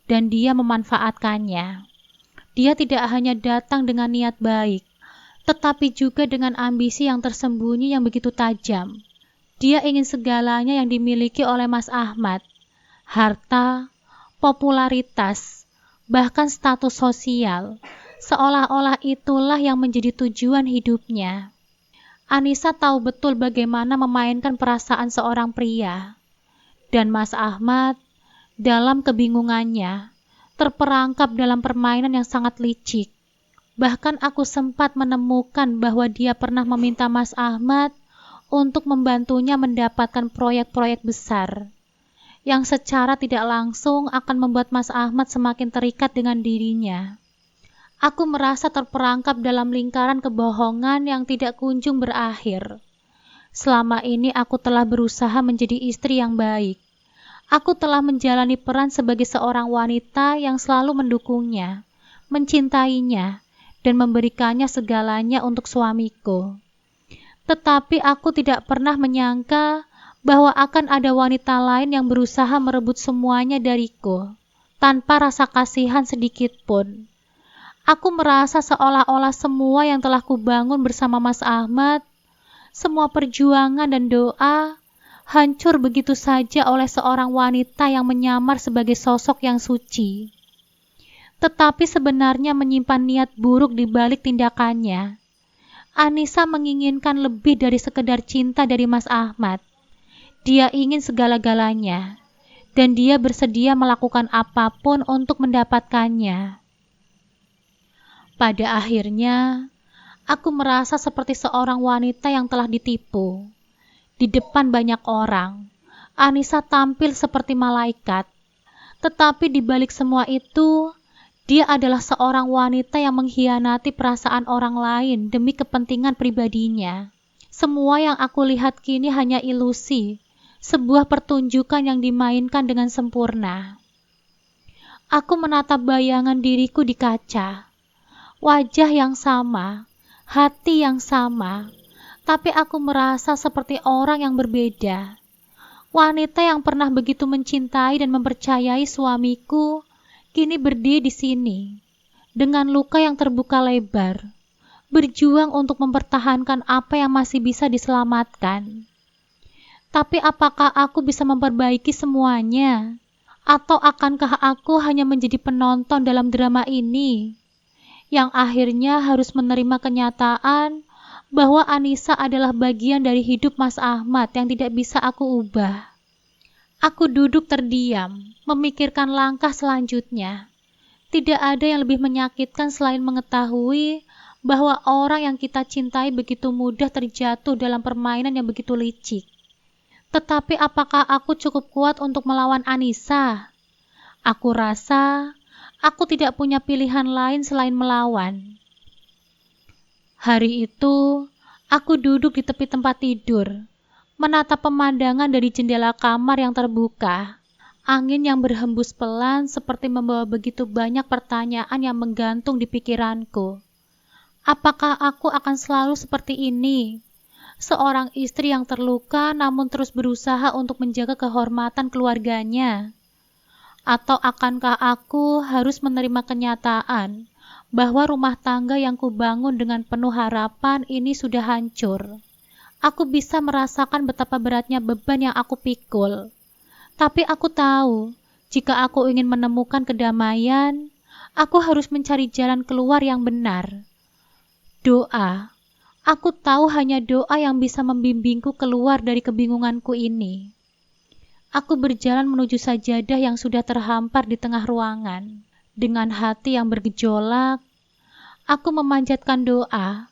dan dia memanfaatkannya. Dia tidak hanya datang dengan niat baik, tetapi juga dengan ambisi yang tersembunyi yang begitu tajam. Dia ingin segalanya yang dimiliki oleh Mas Ahmad, harta, popularitas, bahkan status sosial, seolah-olah itulah yang menjadi tujuan hidupnya. Anissa tahu betul bagaimana memainkan perasaan seorang pria, dan Mas Ahmad, dalam kebingungannya, terperangkap dalam permainan yang sangat licik. Bahkan aku sempat menemukan bahwa dia pernah meminta Mas Ahmad untuk membantunya mendapatkan proyek-proyek besar, yang secara tidak langsung akan membuat Mas Ahmad semakin terikat dengan dirinya. Aku merasa terperangkap dalam lingkaran kebohongan yang tidak kunjung berakhir. Selama ini aku telah berusaha menjadi istri yang baik. Aku telah menjalani peran sebagai seorang wanita yang selalu mendukungnya, mencintainya, dan memberikannya segalanya untuk suamiku. Tetapi aku tidak pernah menyangka bahwa akan ada wanita lain yang berusaha merebut semuanya dariku, tanpa rasa kasihan sedikit pun. Aku merasa seolah-olah semua yang telah kubangun bersama Mas Ahmad, semua perjuangan dan doa, hancur begitu saja oleh seorang wanita yang menyamar sebagai sosok yang suci. Tetapi sebenarnya menyimpan niat buruk di balik tindakannya. Anissa menginginkan lebih dari sekedar cinta dari Mas Ahmad. Dia ingin segala-galanya, dan dia bersedia melakukan apapun untuk mendapatkannya. Pada akhirnya, aku merasa seperti seorang wanita yang telah ditipu. Di depan banyak orang, Anissa tampil seperti malaikat. Tetapi di balik semua itu, dia adalah seorang wanita yang mengkhianati perasaan orang lain demi kepentingan pribadinya. Semua yang aku lihat kini hanya ilusi, sebuah pertunjukan yang dimainkan dengan sempurna. Aku menatap bayangan diriku di kaca. Wajah yang sama, hati yang sama, tapi aku merasa seperti orang yang berbeda. Wanita yang pernah begitu mencintai dan mempercayai suamiku, kini berdiri di sini, dengan luka yang terbuka lebar, berjuang untuk mempertahankan apa yang masih bisa diselamatkan. Tapi apakah aku bisa memperbaiki semuanya? Atau akankah aku hanya menjadi penonton dalam drama ini, yang akhirnya harus menerima kenyataan bahwa Anissa adalah bagian dari hidup Mas Ahmad yang tidak bisa aku ubah? Aku duduk terdiam, memikirkan langkah selanjutnya. Tidak ada yang lebih menyakitkan selain mengetahui bahwa orang yang kita cintai begitu mudah terjatuh dalam permainan yang begitu licik. Tetapi apakah aku cukup kuat untuk melawan Anissa? Aku rasa aku tidak punya pilihan lain selain melawan. Hari itu, aku duduk di tepi tempat tidur, menatap pemandangan dari jendela kamar yang terbuka. Angin yang berhembus pelan seperti membawa begitu banyak pertanyaan yang menggantung di pikiranku. Apakah aku akan selalu seperti ini? Seorang istri yang terluka namun terus berusaha untuk menjaga kehormatan keluarganya. Atau akankah aku harus menerima kenyataan bahwa rumah tangga yang kubangun dengan penuh harapan ini sudah hancur? Aku bisa merasakan betapa beratnya beban yang aku pikul. Tapi aku tahu, jika aku ingin menemukan kedamaian, aku harus mencari jalan keluar yang benar. Doa. Aku tahu hanya doa yang bisa membimbingku keluar dari kebingunganku ini. Aku berjalan menuju sajadah yang sudah terhampar di tengah ruangan. Dengan hati yang bergejolak, aku memanjatkan doa,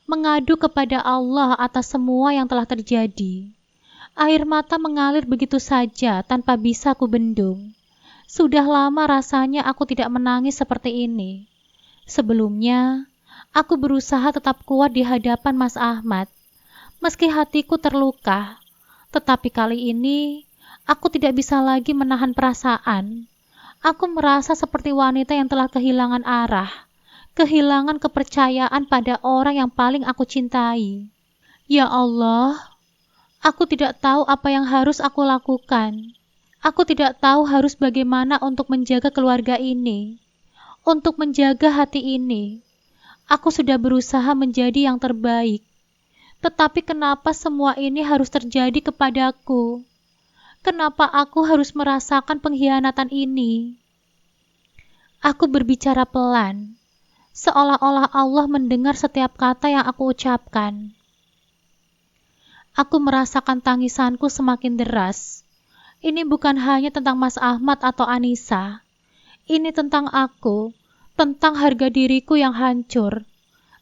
mengadu kepada Allah atas semua yang telah terjadi. Air mata mengalir begitu saja tanpa bisa kubendung. Sudah lama rasanya aku tidak menangis seperti ini. Sebelumnya, aku berusaha tetap kuat di hadapan Mas Ahmad, meski hatiku terluka. Tetapi kali ini, aku tidak bisa lagi menahan perasaan. Aku merasa seperti wanita yang telah kehilangan arah, kehilangan kepercayaan pada orang yang paling aku cintai. Ya Allah, Aku tidak tahu apa yang harus aku lakukan. Aku tidak tahu harus bagaimana untuk menjaga keluarga ini, untuk menjaga hati ini. Aku sudah berusaha menjadi yang terbaik. Tetapi kenapa semua ini harus terjadi kepadaku? Kenapa aku harus merasakan pengkhianatan ini? Aku berbicara pelan, seolah-olah Allah mendengar setiap kata yang aku ucapkan. Aku merasakan tangisanku semakin deras. Ini bukan hanya tentang Mas Ahmad atau Anissa. Ini tentang aku, tentang harga diriku yang hancur,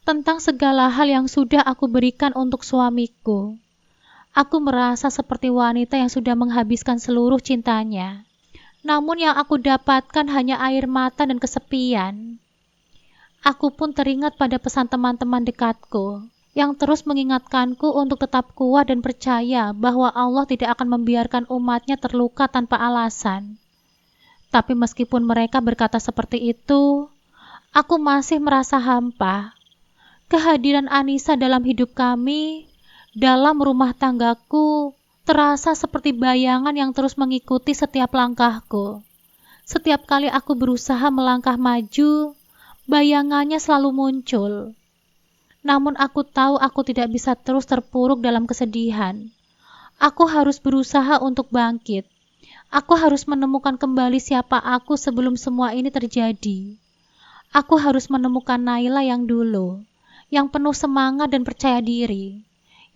tentang segala hal yang sudah aku berikan untuk suamiku. Aku merasa seperti wanita yang sudah menghabiskan seluruh cintanya. Namun yang aku dapatkan hanya air mata dan kesepian. Aku pun teringat pada pesan teman-teman dekatku yang terus mengingatkanku untuk tetap kuat dan percaya bahwa Allah tidak akan membiarkan umatnya terluka tanpa alasan. Tapi meskipun mereka berkata seperti itu, aku masih merasa hampa. Kehadiran Anissa dalam hidup kami, dalam rumah tanggaku, terasa seperti bayangan yang terus mengikuti setiap langkahku. Setiap kali aku berusaha melangkah maju, bayangannya selalu muncul. Namun aku tahu aku tidak bisa terus terpuruk dalam kesedihan. Aku harus berusaha untuk bangkit. Aku harus menemukan kembali siapa aku sebelum semua ini terjadi. Aku harus menemukan Naila yang dulu, yang penuh semangat dan percaya diri,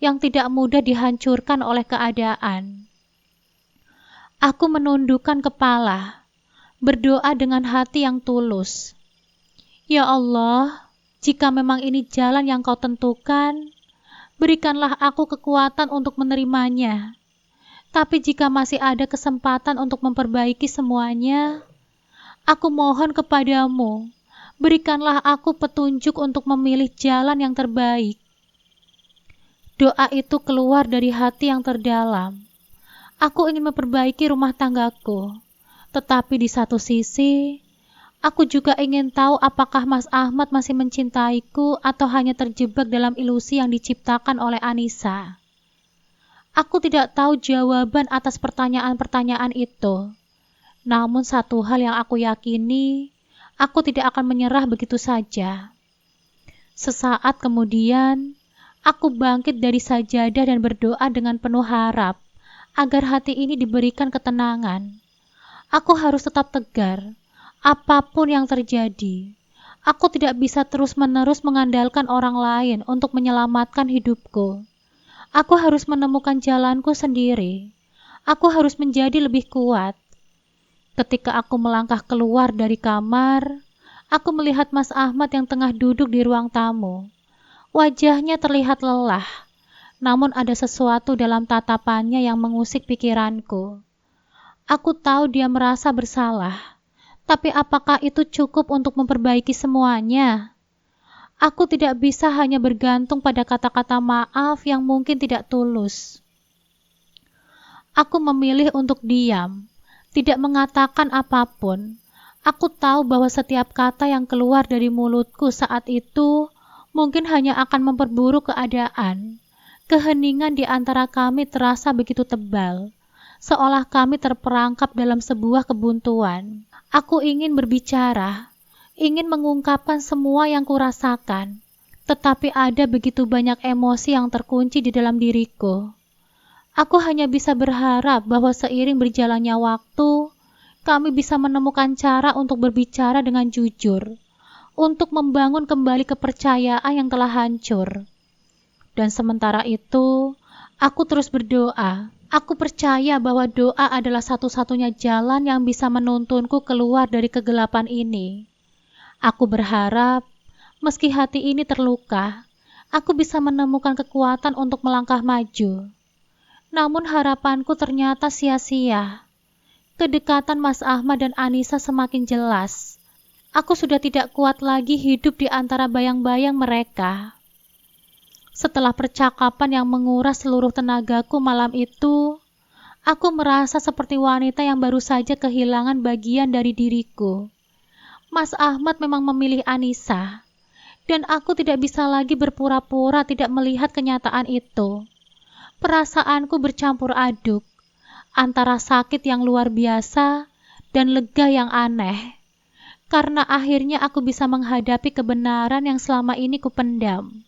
yang tidak mudah dihancurkan oleh keadaan. Aku menundukkan kepala, berdoa dengan hati yang tulus. Ya Allah, jika memang ini jalan yang Kau tentukan, berikanlah aku kekuatan untuk menerimanya. Tapi jika masih ada kesempatan untuk memperbaiki semuanya, aku mohon kepadamu, berikanlah aku petunjuk untuk memilih jalan yang terbaik. Doa itu keluar dari hati yang terdalam. Aku ingin memperbaiki rumah tanggaku, tetapi di satu sisi, aku juga ingin tahu apakah Mas Ahmad masih mencintaiku atau hanya terjebak dalam ilusi yang diciptakan oleh Anissa. Aku tidak tahu jawaban atas pertanyaan-pertanyaan itu. Namun satu hal yang aku yakini, aku tidak akan menyerah begitu saja. Sesaat kemudian, aku bangkit dari sajadah dan berdoa dengan penuh harap agar hati ini diberikan ketenangan. Aku harus tetap tegar. Apapun yang terjadi, aku tidak bisa terus-menerus mengandalkan orang lain untuk menyelamatkan hidupku. Aku harus menemukan jalanku sendiri. Aku harus menjadi lebih kuat. Ketika aku melangkah keluar dari kamar, aku melihat Mas Ahmad yang tengah duduk di ruang tamu. Wajahnya terlihat lelah, namun ada sesuatu dalam tatapannya yang mengusik pikiranku. Aku tahu dia merasa bersalah. Tapi apakah itu cukup untuk memperbaiki semuanya? Aku tidak bisa hanya bergantung pada kata-kata maaf yang mungkin tidak tulus. Aku memilih untuk diam, tidak mengatakan apapun. Aku tahu bahwa setiap kata yang keluar dari mulutku saat itu mungkin hanya akan memperburuk keadaan. Keheningan di antara kami terasa begitu tebal, seolah kami terperangkap dalam sebuah kebuntuan. Aku ingin berbicara, ingin mengungkapkan semua yang kurasakan, tetapi ada begitu banyak emosi yang terkunci di dalam diriku. Aku hanya bisa berharap bahwa seiring berjalannya waktu, kami bisa menemukan cara untuk berbicara dengan jujur, untuk membangun kembali kepercayaan yang telah hancur. Dan sementara itu, aku terus berdoa. Aku percaya bahwa doa adalah satu-satunya jalan yang bisa menuntunku keluar dari kegelapan ini. Aku berharap, meski hati ini terluka, aku bisa menemukan kekuatan untuk melangkah maju. Namun harapanku ternyata sia-sia. Kedekatan Mas Ahmad dan Anissa semakin jelas. Aku sudah tidak kuat lagi hidup di antara bayang-bayang mereka. Setelah percakapan yang menguras seluruh tenagaku malam itu, aku merasa seperti wanita yang baru saja kehilangan bagian dari diriku. Mas Ahmad memang memilih Anissa, dan aku tidak bisa lagi berpura-pura tidak melihat kenyataan itu. Perasaanku bercampur aduk antara sakit yang luar biasa dan lega yang aneh, karena akhirnya aku bisa menghadapi kebenaran yang selama ini kupendam.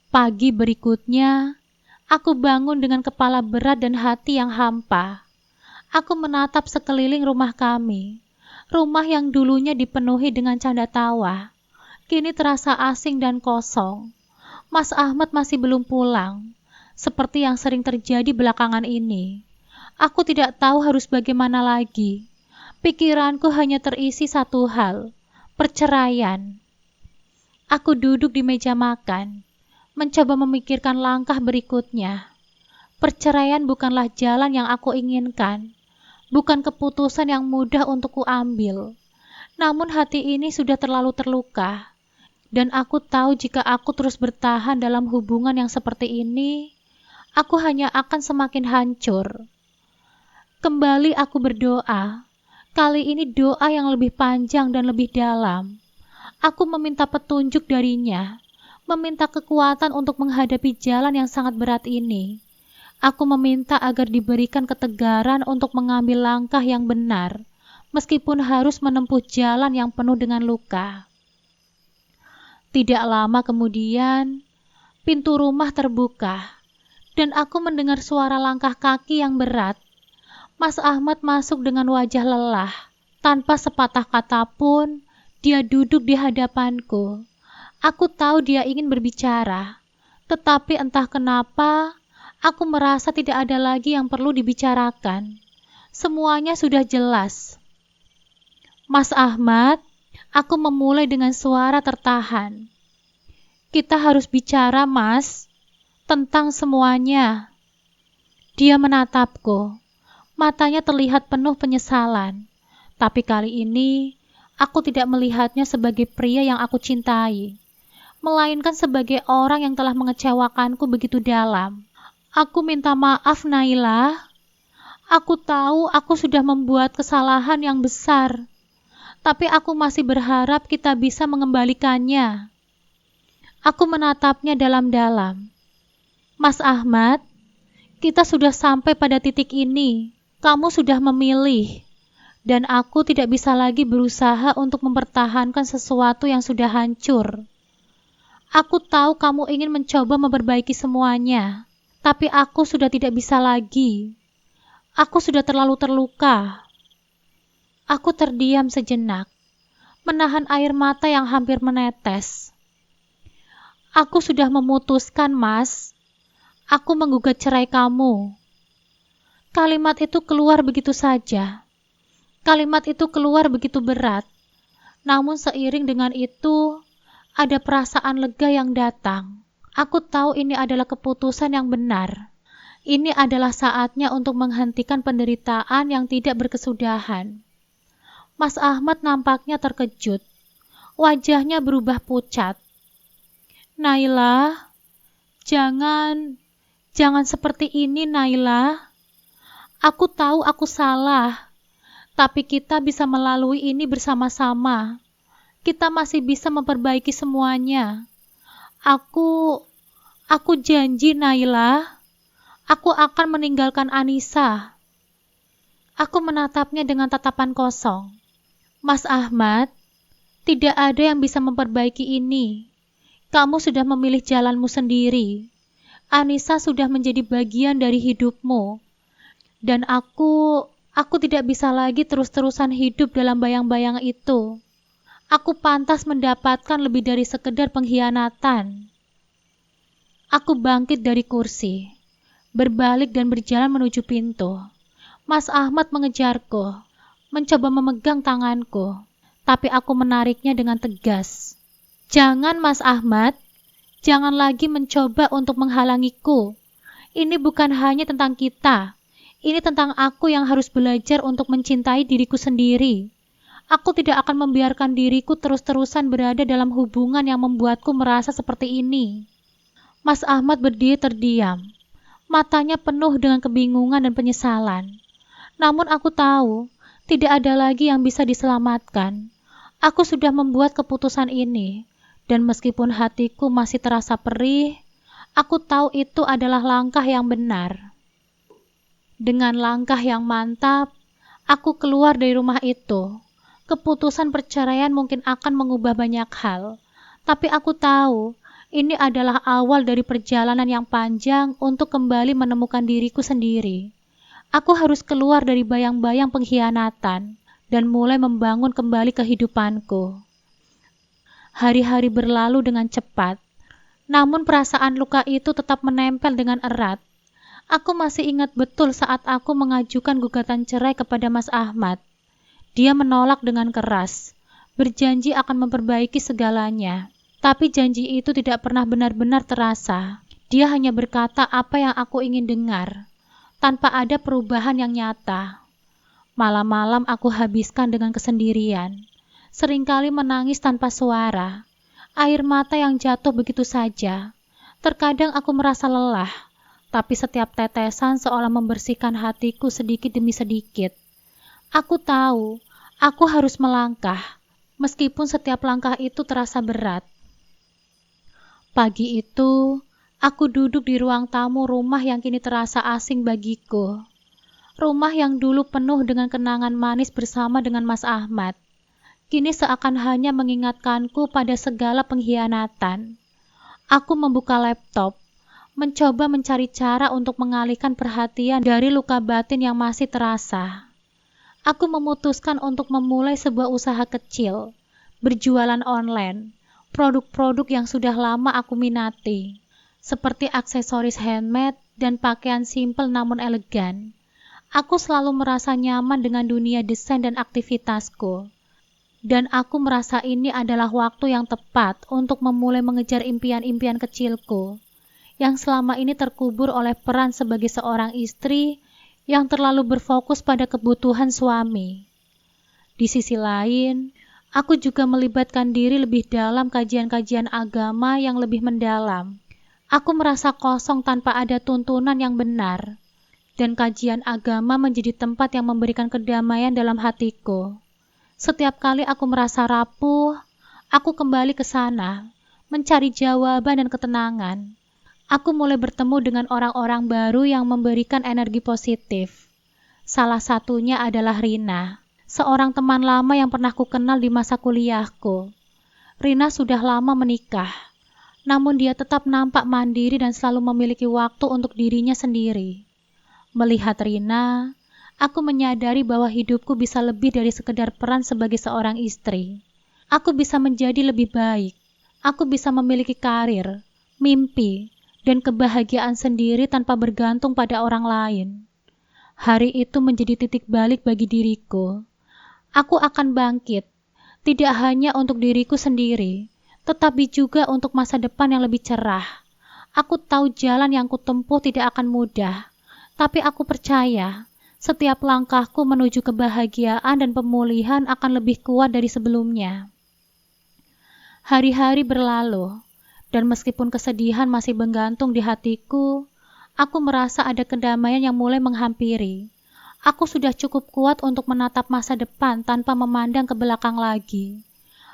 Pagi berikutnya, aku bangun dengan kepala berat dan hati yang hampa. Aku menatap sekeliling rumah kami. Rumah yang dulunya dipenuhi dengan canda tawa, kini terasa asing dan kosong. Mas Ahmad masih belum pulang, seperti yang sering terjadi belakangan ini. Aku tidak tahu harus bagaimana lagi. Pikiranku hanya terisi satu hal, perceraian. Aku duduk di meja makan, mencoba memikirkan langkah berikutnya. Perceraian bukanlah jalan yang aku inginkan, bukan keputusan yang mudah untuk kuambil. Namun hati ini sudah terlalu terluka, dan aku tahu jika aku terus bertahan dalam hubungan yang seperti ini, aku hanya akan semakin hancur. Kembali aku berdoa, kali ini doa yang lebih panjang dan lebih dalam. Aku meminta petunjuk darinya, meminta kekuatan untuk menghadapi jalan yang sangat berat ini. Aku meminta agar diberikan ketegaran untuk mengambil langkah yang benar, meskipun harus menempuh jalan yang penuh dengan luka. Tidak lama kemudian, pintu rumah terbuka, dan aku mendengar suara langkah kaki yang berat. Mas Ahmad masuk dengan wajah lelah. Tanpa sepatah kata pun, dia duduk di hadapanku. Aku tahu dia ingin berbicara, tetapi entah kenapa, aku merasa tidak ada lagi yang perlu dibicarakan. Semuanya sudah jelas. Mas Ahmad, aku memulai dengan suara tertahan. Kita harus bicara, Mas, tentang semuanya. Dia menatapku. Matanya terlihat penuh penyesalan. Tapi kali ini, aku tidak melihatnya sebagai pria yang aku cintai, melainkan sebagai orang yang telah mengecewakanku begitu dalam. Aku minta maaf, Naila. Aku tahu aku sudah membuat kesalahan yang besar, tapi aku masih berharap kita bisa mengembalikannya. Aku menatapnya dalam-dalam. Mas Ahmad, kita sudah sampai pada titik ini. Kamu sudah memilih, dan aku tidak bisa lagi berusaha untuk mempertahankan sesuatu yang sudah hancur. Aku tahu kamu ingin mencoba memperbaiki semuanya, tapi aku sudah tidak bisa lagi. Aku sudah terlalu terluka. Aku terdiam sejenak, menahan air mata yang hampir menetes. Aku sudah memutuskan, Mas. Aku menggugat cerai kamu. Kalimat itu keluar begitu saja. Kalimat itu keluar begitu berat. Namun seiring dengan itu, ada perasaan lega yang datang. Aku tahu ini adalah keputusan yang benar. Ini adalah saatnya untuk menghentikan penderitaan yang tidak berkesudahan. Mas Ahmad nampaknya terkejut. Wajahnya berubah pucat. Naila, jangan seperti ini, Naila. Aku tahu aku salah, tapi kita bisa melalui ini bersama-sama. Kita masih bisa memperbaiki semuanya. Aku janji, Naila. Aku akan meninggalkan Anissa. Aku menatapnya dengan tatapan kosong. Mas Ahmad, tidak ada yang bisa memperbaiki ini. Kamu sudah memilih jalanmu sendiri. Anissa sudah menjadi bagian dari hidupmu. Dan aku tidak bisa lagi terus-terusan hidup dalam bayang-bayang itu. Aku pantas mendapatkan lebih dari sekedar pengkhianatan. Aku bangkit dari kursi, berbalik dan berjalan menuju pintu. Mas Ahmad mengejarku, mencoba memegang tanganku, tapi aku menariknya dengan tegas. Jangan, Mas Ahmad, jangan lagi mencoba untuk menghalangiku. Ini bukan hanya tentang kita. Ini tentang aku yang harus belajar untuk mencintai diriku sendiri. Aku tidak akan membiarkan diriku terus-terusan berada dalam hubungan yang membuatku merasa seperti ini. Mas Ahmad berdiri terdiam. Matanya penuh dengan kebingungan dan penyesalan. Namun aku tahu, tidak ada lagi yang bisa diselamatkan. Aku sudah membuat keputusan ini, dan meskipun hatiku masih terasa perih, Aku tahu itu adalah langkah yang benar. Dengan langkah yang mantap, aku keluar dari rumah itu. Keputusan perceraian mungkin akan mengubah banyak hal, tapi aku tahu ini adalah awal dari perjalanan yang panjang untuk kembali menemukan diriku sendiri. Aku harus keluar dari bayang-bayang pengkhianatan dan mulai membangun kembali kehidupanku. Hari-hari berlalu dengan cepat, namun perasaan luka itu tetap menempel dengan erat. Aku masih ingat betul saat aku mengajukan gugatan cerai kepada Mas Ahmad. Dia menolak dengan keras, berjanji akan memperbaiki segalanya. Tapi janji itu tidak pernah benar-benar terasa. Dia hanya berkata apa yang aku ingin dengar, tanpa ada perubahan yang nyata. Malam-malam aku habiskan dengan kesendirian, seringkali menangis tanpa suara, air mata yang jatuh begitu saja. Terkadang aku merasa lelah, tapi setiap tetesan seolah membersihkan hatiku sedikit demi sedikit. Aku tahu, aku harus melangkah, meskipun setiap langkah itu terasa berat. Pagi itu, aku duduk di ruang tamu rumah yang kini terasa asing bagiku. Rumah yang dulu penuh dengan kenangan manis bersama dengan Mas Ahmad, kini seakan hanya mengingatkanku pada segala pengkhianatan. Aku membuka laptop, mencoba mencari cara untuk mengalihkan perhatian dari luka batin yang masih terasa. Aku memutuskan untuk memulai sebuah usaha kecil, berjualan online, produk-produk yang sudah lama aku minati, seperti aksesoris handmade dan pakaian simpel namun elegan. Aku selalu merasa nyaman dengan dunia desain dan aktivitasku, dan aku merasa ini adalah waktu yang tepat untuk memulai mengejar impian-impian kecilku, yang selama ini terkubur oleh peran sebagai seorang istri yang terlalu berfokus pada kebutuhan suami. Di sisi lain, aku juga melibatkan diri lebih dalam kajian-kajian agama yang lebih mendalam. Aku merasa kosong tanpa ada tuntunan yang benar, dan kajian agama menjadi tempat yang memberikan kedamaian dalam hatiku. Setiap kali aku merasa rapuh, aku kembali ke sana, mencari jawaban dan ketenangan. Aku mulai bertemu dengan orang-orang baru yang memberikan energi positif. Salah satunya adalah Rina, seorang teman lama yang pernah kukenal di masa kuliahku. Rina sudah lama menikah, namun dia tetap nampak mandiri dan selalu memiliki waktu untuk dirinya sendiri. Melihat Rina, aku menyadari bahwa hidupku bisa lebih dari sekedar peran sebagai seorang istri. Aku bisa menjadi lebih baik. Aku bisa memiliki karir, mimpi, dan kebahagiaan sendiri tanpa bergantung pada orang lain. Hari itu menjadi titik balik bagi diriku. Aku akan bangkit, tidak hanya untuk diriku sendiri, tetapi juga untuk masa depan yang lebih cerah. Aku tahu jalan yang kutempuh tidak akan mudah, tapi aku percaya setiap langkahku menuju kebahagiaan dan pemulihan akan lebih kuat dari sebelumnya. Hari-hari berlalu, dan meskipun kesedihan masih menggantung di hatiku, aku merasa ada kedamaian yang mulai menghampiri. Aku sudah cukup kuat untuk menatap masa depan tanpa memandang ke belakang lagi.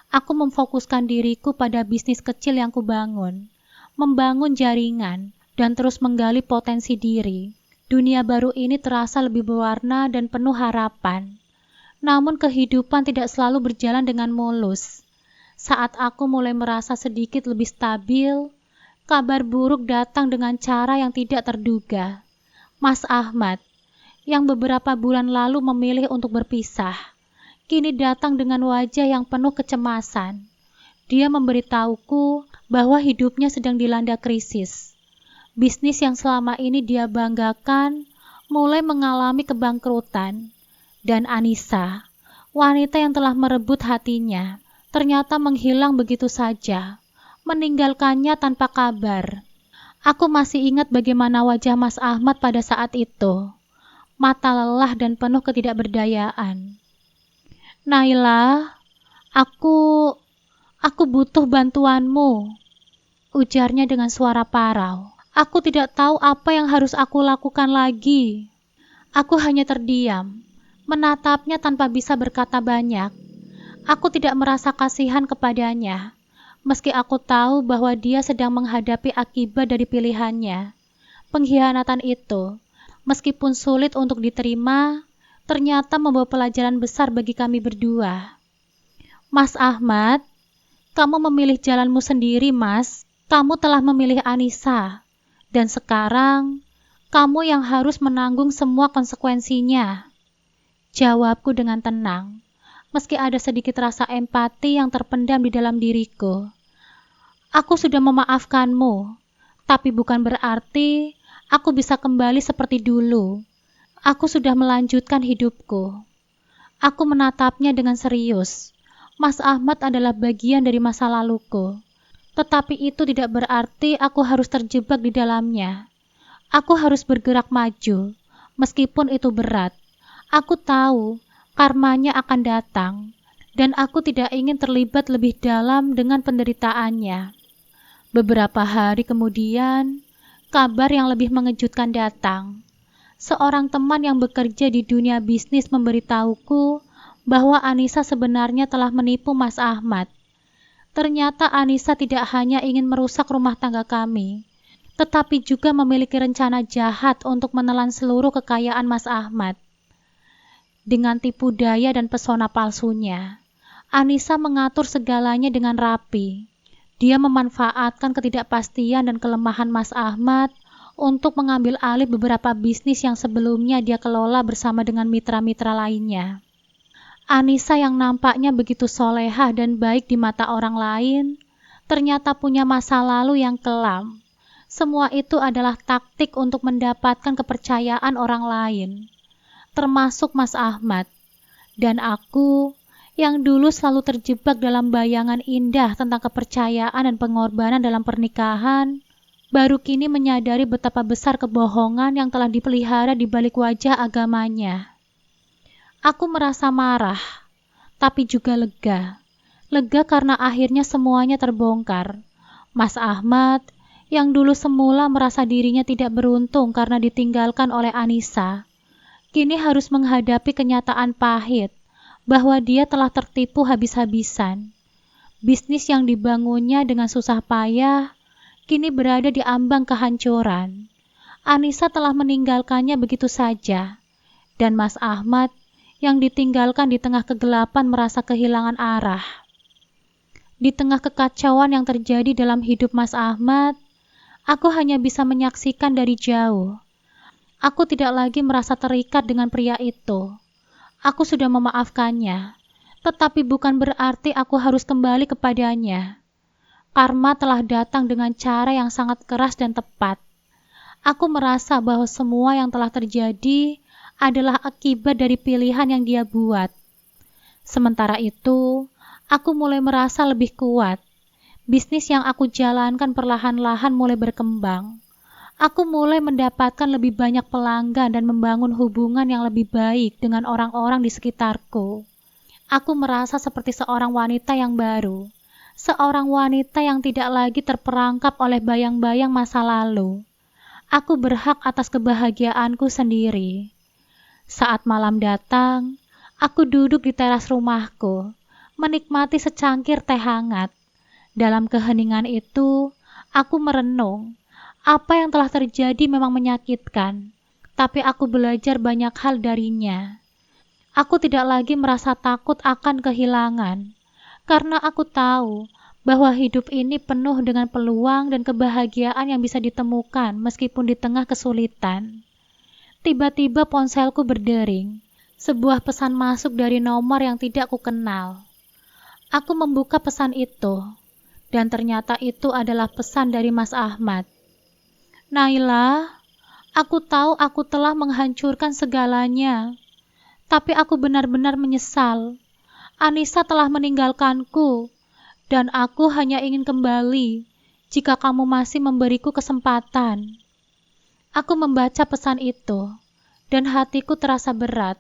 Aku memfokuskan diriku pada bisnis kecil yang kubangun, membangun jaringan, dan terus menggali potensi diri. Dunia baru ini terasa lebih berwarna dan penuh harapan. Namun kehidupan tidak selalu berjalan dengan mulus. Saat aku mulai merasa sedikit lebih stabil, kabar buruk datang dengan cara yang tidak terduga. Mas Ahmad, yang beberapa bulan lalu memilih untuk berpisah, kini datang dengan wajah yang penuh kecemasan. Dia memberitahuku bahwa hidupnya sedang dilanda krisis. Bisnis yang selama ini dia banggakan mulai mengalami kebangkrutan. Dan Anissa, wanita yang telah merebut hatinya, ternyata menghilang begitu saja, meninggalkannya tanpa kabar. Aku masih ingat bagaimana wajah Mas Ahmad pada saat itu, mata lelah dan penuh ketidakberdayaan. Naila, aku butuh bantuanmu, ujarnya dengan suara parau. Aku tidak tahu apa yang harus aku lakukan lagi. Aku hanya terdiam, menatapnya tanpa bisa berkata banyak. Aku tidak merasa kasihan kepadanya, Meski aku tahu bahwa dia sedang menghadapi akibat dari pilihannya. Pengkhianatan itu, meskipun sulit untuk diterima, ternyata membawa pelajaran besar bagi kami berdua. Mas Ahmad, kamu memilih jalanmu sendiri, Mas. Kamu telah memilih Anissa. Dan sekarang, kamu yang harus menanggung semua konsekuensinya. Jawabku dengan tenang, meski ada sedikit rasa empati yang terpendam di dalam diriku. Aku sudah memaafkanmu, tapi bukan berarti aku bisa kembali seperti dulu. Aku sudah melanjutkan hidupku. Aku menatapnya dengan serius. Mas Ahmad adalah bagian dari masa laluku. Tetapi itu tidak berarti aku harus terjebak di dalamnya. Aku harus bergerak maju, meskipun itu berat. Aku tahu karmanya akan datang, dan aku tidak ingin terlibat lebih dalam dengan penderitaannya. Beberapa hari kemudian, kabar yang lebih mengejutkan datang. Seorang teman yang bekerja di dunia bisnis memberitahuku bahwa Anissa sebenarnya telah menipu Mas Ahmad. Ternyata Anissa tidak hanya ingin merusak rumah tangga kami, tetapi juga memiliki rencana jahat untuk menelan seluruh kekayaan Mas Ahmad. Dengan tipu daya dan pesona palsunya, Anissa mengatur segalanya dengan rapi. Dia memanfaatkan ketidakpastian dan kelemahan Mas Ahmad untuk mengambil alih beberapa bisnis yang sebelumnya dia kelola bersama dengan mitra-mitra lainnya. Anissa yang nampaknya begitu solehah dan baik di mata orang lain, ternyata punya masa lalu yang kelam. Semua itu adalah taktik untuk mendapatkan kepercayaan orang lain, termasuk Mas Ahmad. Dan aku, yang dulu selalu terjebak dalam bayangan indah tentang kepercayaan dan pengorbanan dalam pernikahan, baru kini menyadari betapa besar kebohongan yang telah dipelihara di balik wajah agamanya. Aku merasa marah, tapi juga lega. Lega karena akhirnya semuanya terbongkar. Mas Ahmad, yang dulu semula merasa dirinya tidak beruntung karena ditinggalkan oleh Anissa, kini harus menghadapi kenyataan pahit bahwa dia telah tertipu habis-habisan. Bisnis yang dibangunnya dengan susah payah, kini berada di ambang kehancuran. Anissa telah meninggalkannya begitu saja, dan Mas Ahmad yang ditinggalkan di tengah kegelapan merasa kehilangan arah. Di tengah kekacauan yang terjadi dalam hidup Mas Ahmad, aku hanya bisa menyaksikan dari jauh. Aku tidak lagi merasa terikat dengan pria itu. Aku sudah memaafkannya, tetapi bukan berarti aku harus kembali kepadanya. Karma telah datang dengan cara yang sangat keras dan tepat. Aku merasa bahwa semua yang telah terjadi adalah akibat dari pilihan yang dia buat. Sementara itu, aku mulai merasa lebih kuat. Bisnis yang aku jalankan perlahan-lahan mulai berkembang. Aku mulai mendapatkan lebih banyak pelanggan dan membangun hubungan yang lebih baik dengan orang-orang di sekitarku. Aku merasa seperti seorang wanita yang baru, seorang wanita yang tidak lagi terperangkap oleh bayang-bayang masa lalu. Aku berhak atas kebahagiaanku sendiri. Saat malam datang, aku duduk di teras rumahku, menikmati secangkir teh hangat. Dalam keheningan itu, aku merenung. Apa yang telah terjadi memang menyakitkan, tapi aku belajar banyak hal darinya. Aku tidak lagi merasa takut akan kehilangan, karena aku tahu bahwa hidup ini penuh dengan peluang dan kebahagiaan yang bisa ditemukan meskipun di tengah kesulitan. Tiba-tiba ponselku berdering. Sebuah pesan masuk dari nomor yang tidak kukenal. Aku membuka pesan itu, dan ternyata itu adalah pesan dari Mas Ahmad. Naila, aku tahu aku telah menghancurkan segalanya, tapi aku benar-benar menyesal. Anissa telah meninggalkanku, dan aku hanya ingin kembali jika kamu masih memberiku kesempatan. Aku membaca pesan itu, dan hatiku terasa berat.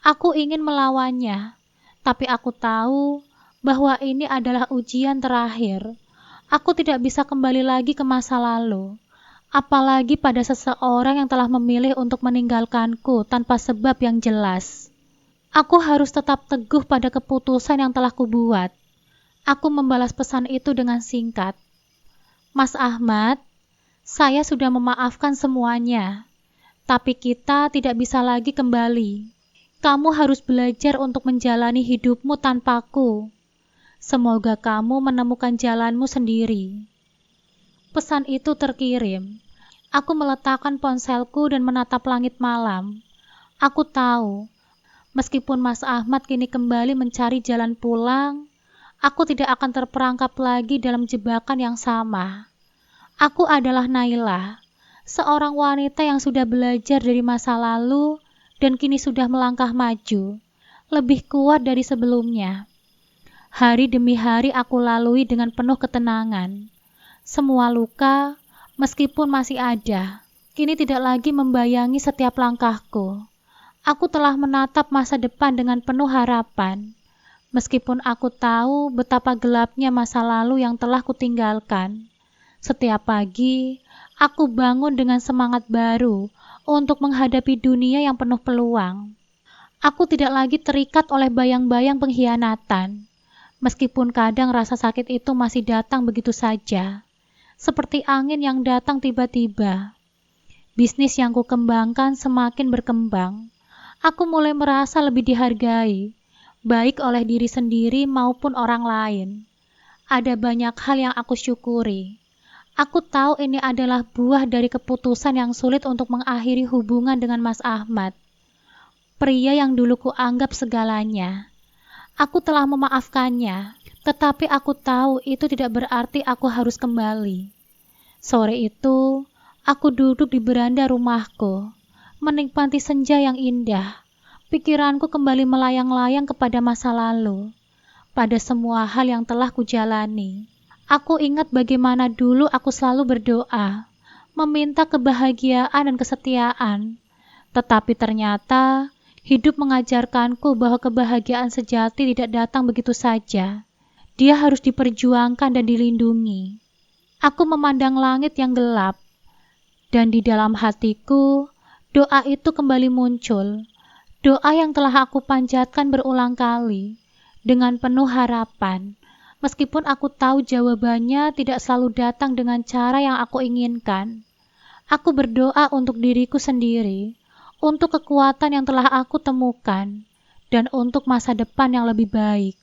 Aku ingin melawannya, tapi aku tahu bahwa ini adalah ujian terakhir. Aku tidak bisa kembali lagi ke masa lalu, apalagi pada seseorang yang telah memilih untuk meninggalkanku tanpa sebab yang jelas. Aku harus tetap teguh pada keputusan yang telah kubuat. Aku membalas pesan itu dengan singkat. Mas Ahmad, saya sudah memaafkan semuanya, tapi kita tidak bisa lagi kembali. Kamu harus belajar untuk menjalani hidupmu tanpaku. Semoga kamu menemukan jalanmu sendiri. Pesan itu terkirim. Aku meletakkan ponselku dan menatap langit malam. Aku tahu, meskipun Mas Ahmad kini kembali mencari jalan pulang, aku tidak akan terperangkap lagi dalam jebakan yang sama. Aku adalah Naila, seorang wanita yang sudah belajar dari masa lalu dan kini sudah melangkah maju, lebih kuat dari sebelumnya. Hari demi hari aku lalui dengan penuh ketenangan. Semua luka, meskipun masih ada, kini tidak lagi membayangi setiap langkahku. Aku telah menatap masa depan dengan penuh harapan, meskipun aku tahu betapa gelapnya masa lalu yang telah kutinggalkan. Setiap pagi, aku bangun dengan semangat baru untuk menghadapi dunia yang penuh peluang. Aku tidak lagi terikat oleh bayang-bayang pengkhianatan, meskipun kadang rasa sakit itu masih datang begitu saja. Seperti angin yang datang tiba-tiba. Bisnis yang kukembangkan semakin berkembang. Aku mulai merasa lebih dihargai, baik oleh diri sendiri maupun orang lain. Ada banyak hal yang aku syukuri. Aku tahu ini adalah buah dari keputusan yang sulit untuk mengakhiri hubungan dengan Mas Ahmad, pria yang dulu kuanggap segalanya. Aku telah memaafkannya, tetapi aku tahu itu tidak berarti aku harus kembali. Sore itu, aku duduk di beranda rumahku, menikmati senja yang indah. Pikiranku kembali melayang-layang kepada masa lalu, pada semua hal yang telah kujalani. Aku ingat bagaimana dulu aku selalu berdoa, meminta kebahagiaan dan kesetiaan. Tetapi ternyata, hidup mengajarkanku bahwa kebahagiaan sejati tidak datang begitu saja. Dia harus diperjuangkan dan dilindungi. Aku memandang langit yang gelap, dan di dalam hatiku, doa itu kembali muncul. Doa yang telah aku panjatkan berulang kali, dengan penuh harapan. Meskipun aku tahu jawabannya tidak selalu datang dengan cara yang aku inginkan. Aku berdoa untuk diriku sendiri, untuk kekuatan yang telah aku temukan, dan untuk masa depan yang lebih baik.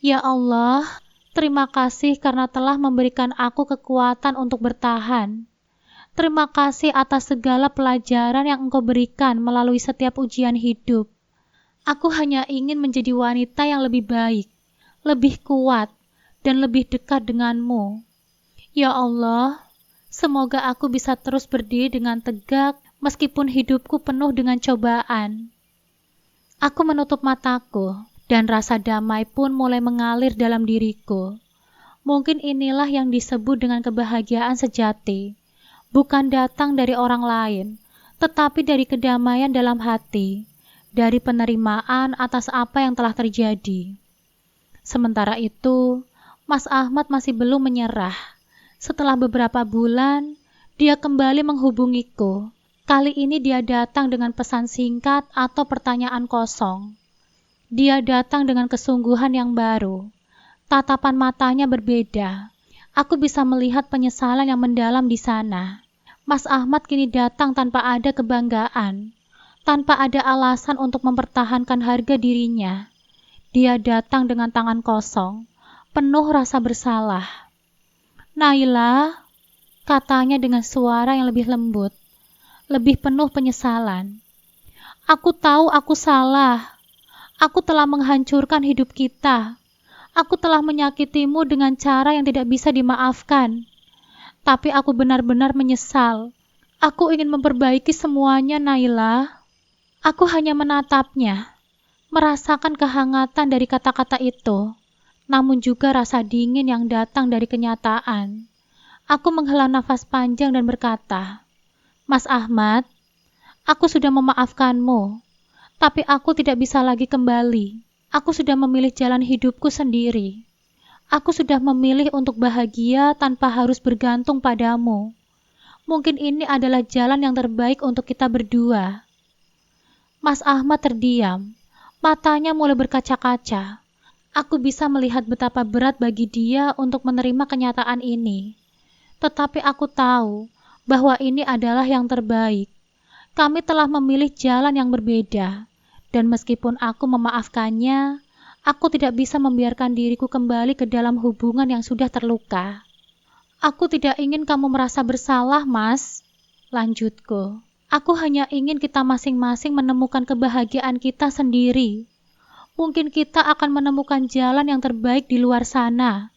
Ya Allah, terima kasih karena telah memberikan aku kekuatan untuk bertahan. Terima kasih atas segala pelajaran yang Engkau berikan melalui setiap ujian hidup. Aku hanya ingin menjadi wanita yang lebih baik, lebih kuat, dan lebih dekat denganmu. Ya Allah, semoga aku bisa terus berdiri dengan tegak meskipun hidupku penuh dengan cobaan. Aku menutup mataku, dan rasa damai pun mulai mengalir dalam diriku. Mungkin inilah yang disebut dengan kebahagiaan sejati, bukan datang dari orang lain, tetapi dari kedamaian dalam hati, dari penerimaan atas apa yang telah terjadi. Sementara itu, Mas Ahmad masih belum menyerah. Setelah beberapa bulan, dia kembali menghubungiku. Kali ini dia datang dengan pesan singkat atau pertanyaan kosong. Dia datang dengan kesungguhan yang baru. Tatapan matanya berbeda. Aku bisa melihat penyesalan yang mendalam di sana. Mas Ahmad kini datang tanpa ada kebanggaan, tanpa ada alasan untuk mempertahankan harga dirinya. Dia datang dengan tangan kosong, penuh rasa bersalah. Naila, katanya dengan suara yang lebih lembut, lebih penuh penyesalan. Aku tahu aku salah. Aku telah menghancurkan hidup kita. Aku telah menyakitimu dengan cara yang tidak bisa dimaafkan. Tapi aku benar-benar menyesal. Aku ingin memperbaiki semuanya, Naila. Aku hanya menatapnya, merasakan kehangatan dari kata-kata itu, namun juga rasa dingin yang datang dari kenyataan. Aku menghela nafas panjang dan berkata, Mas Ahmad, aku sudah memaafkanmu, tapi aku tidak bisa lagi kembali. Aku sudah memilih jalan hidupku sendiri. Aku sudah memilih untuk bahagia tanpa harus bergantung padamu. Mungkin ini adalah jalan yang terbaik untuk kita berdua. Mas Ahmad terdiam, matanya mulai berkaca-kaca. Aku bisa melihat betapa berat bagi dia untuk menerima kenyataan ini. Tetapi aku tahu bahwa ini adalah yang terbaik. Kami telah memilih jalan yang berbeda, dan meskipun aku memaafkannya, aku tidak bisa membiarkan diriku kembali ke dalam hubungan yang sudah terluka. Aku tidak ingin kamu merasa bersalah, Mas. Lanjutku. Aku hanya ingin kita masing-masing menemukan kebahagiaan kita sendiri. Mungkin kita akan menemukan jalan yang terbaik di luar sana,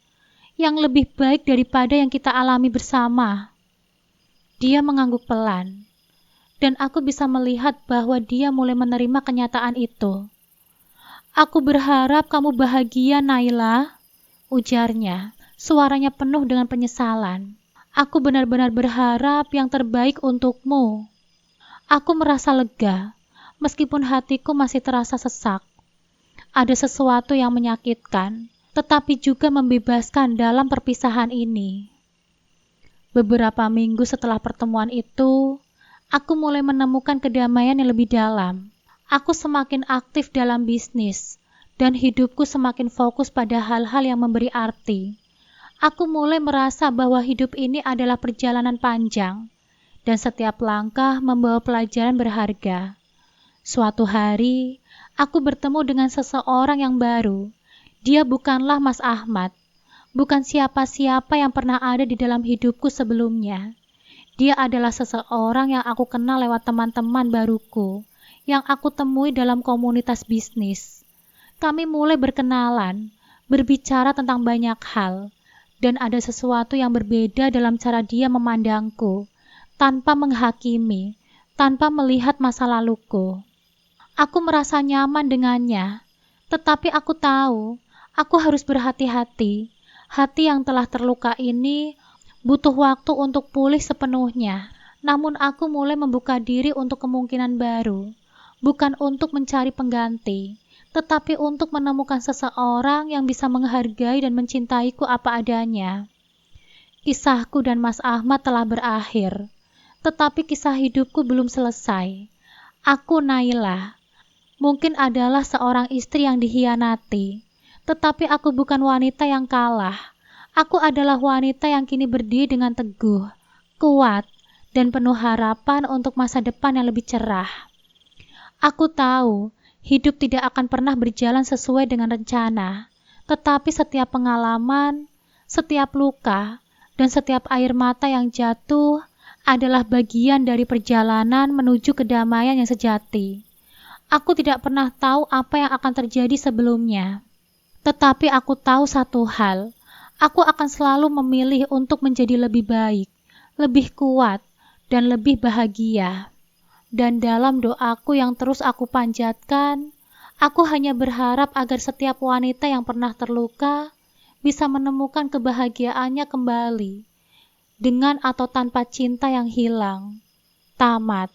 yang lebih baik daripada yang kita alami bersama. Dia mengangguk pelan, dan aku bisa melihat bahwa dia mulai menerima kenyataan itu. Aku berharap kamu bahagia, Naila, ujarnya, suaranya penuh dengan penyesalan. Aku benar-benar berharap yang terbaik untukmu. Aku merasa lega, meskipun hatiku masih terasa sesak. Ada sesuatu yang menyakitkan, tetapi juga membebaskan dalam perpisahan ini. Beberapa minggu setelah pertemuan itu, aku mulai menemukan kedamaian yang lebih dalam. Aku semakin aktif dalam bisnis, dan hidupku semakin fokus pada hal-hal yang memberi arti. Aku mulai merasa bahwa hidup ini adalah perjalanan panjang, dan setiap langkah membawa pelajaran berharga. Suatu hari, aku bertemu dengan seseorang yang baru. Dia bukanlah Mas Ahmad, bukan siapa-siapa yang pernah ada di dalam hidupku sebelumnya. Dia adalah seseorang yang aku kenal lewat teman-teman baruku, yang aku temui dalam komunitas bisnis. Kami mulai berkenalan, berbicara tentang banyak hal, dan ada sesuatu yang berbeda dalam cara dia memandangku, tanpa menghakimi, tanpa melihat masa laluku. Aku merasa nyaman dengannya, tetapi aku tahu, aku harus berhati-hati. Hati yang telah terluka ini butuh waktu untuk pulih sepenuhnya. Namun aku mulai membuka diri untuk kemungkinan baru, bukan untuk mencari pengganti, tetapi untuk menemukan seseorang yang bisa menghargai dan mencintaiku apa adanya. Kisahku dan Mas Ahmad telah berakhir, tetapi kisah hidupku belum selesai. Aku Naila, mungkin adalah seorang istri yang dikhianati, tetapi aku bukan wanita yang kalah. Aku adalah wanita yang kini berdiri dengan teguh, kuat, dan penuh harapan untuk masa depan yang lebih cerah. Aku tahu, hidup tidak akan pernah berjalan sesuai dengan rencana, tetapi setiap pengalaman, setiap luka, dan setiap air mata yang jatuh adalah bagian dari perjalanan menuju kedamaian yang sejati. Aku tidak pernah tahu apa yang akan terjadi sebelumnya. Tetapi aku tahu satu hal, aku akan selalu memilih untuk menjadi lebih baik, lebih kuat, dan lebih bahagia. Dan dalam doaku yang terus aku panjatkan, aku hanya berharap agar setiap wanita yang pernah terluka bisa menemukan kebahagiaannya kembali, dengan atau tanpa cinta yang hilang. Tamat.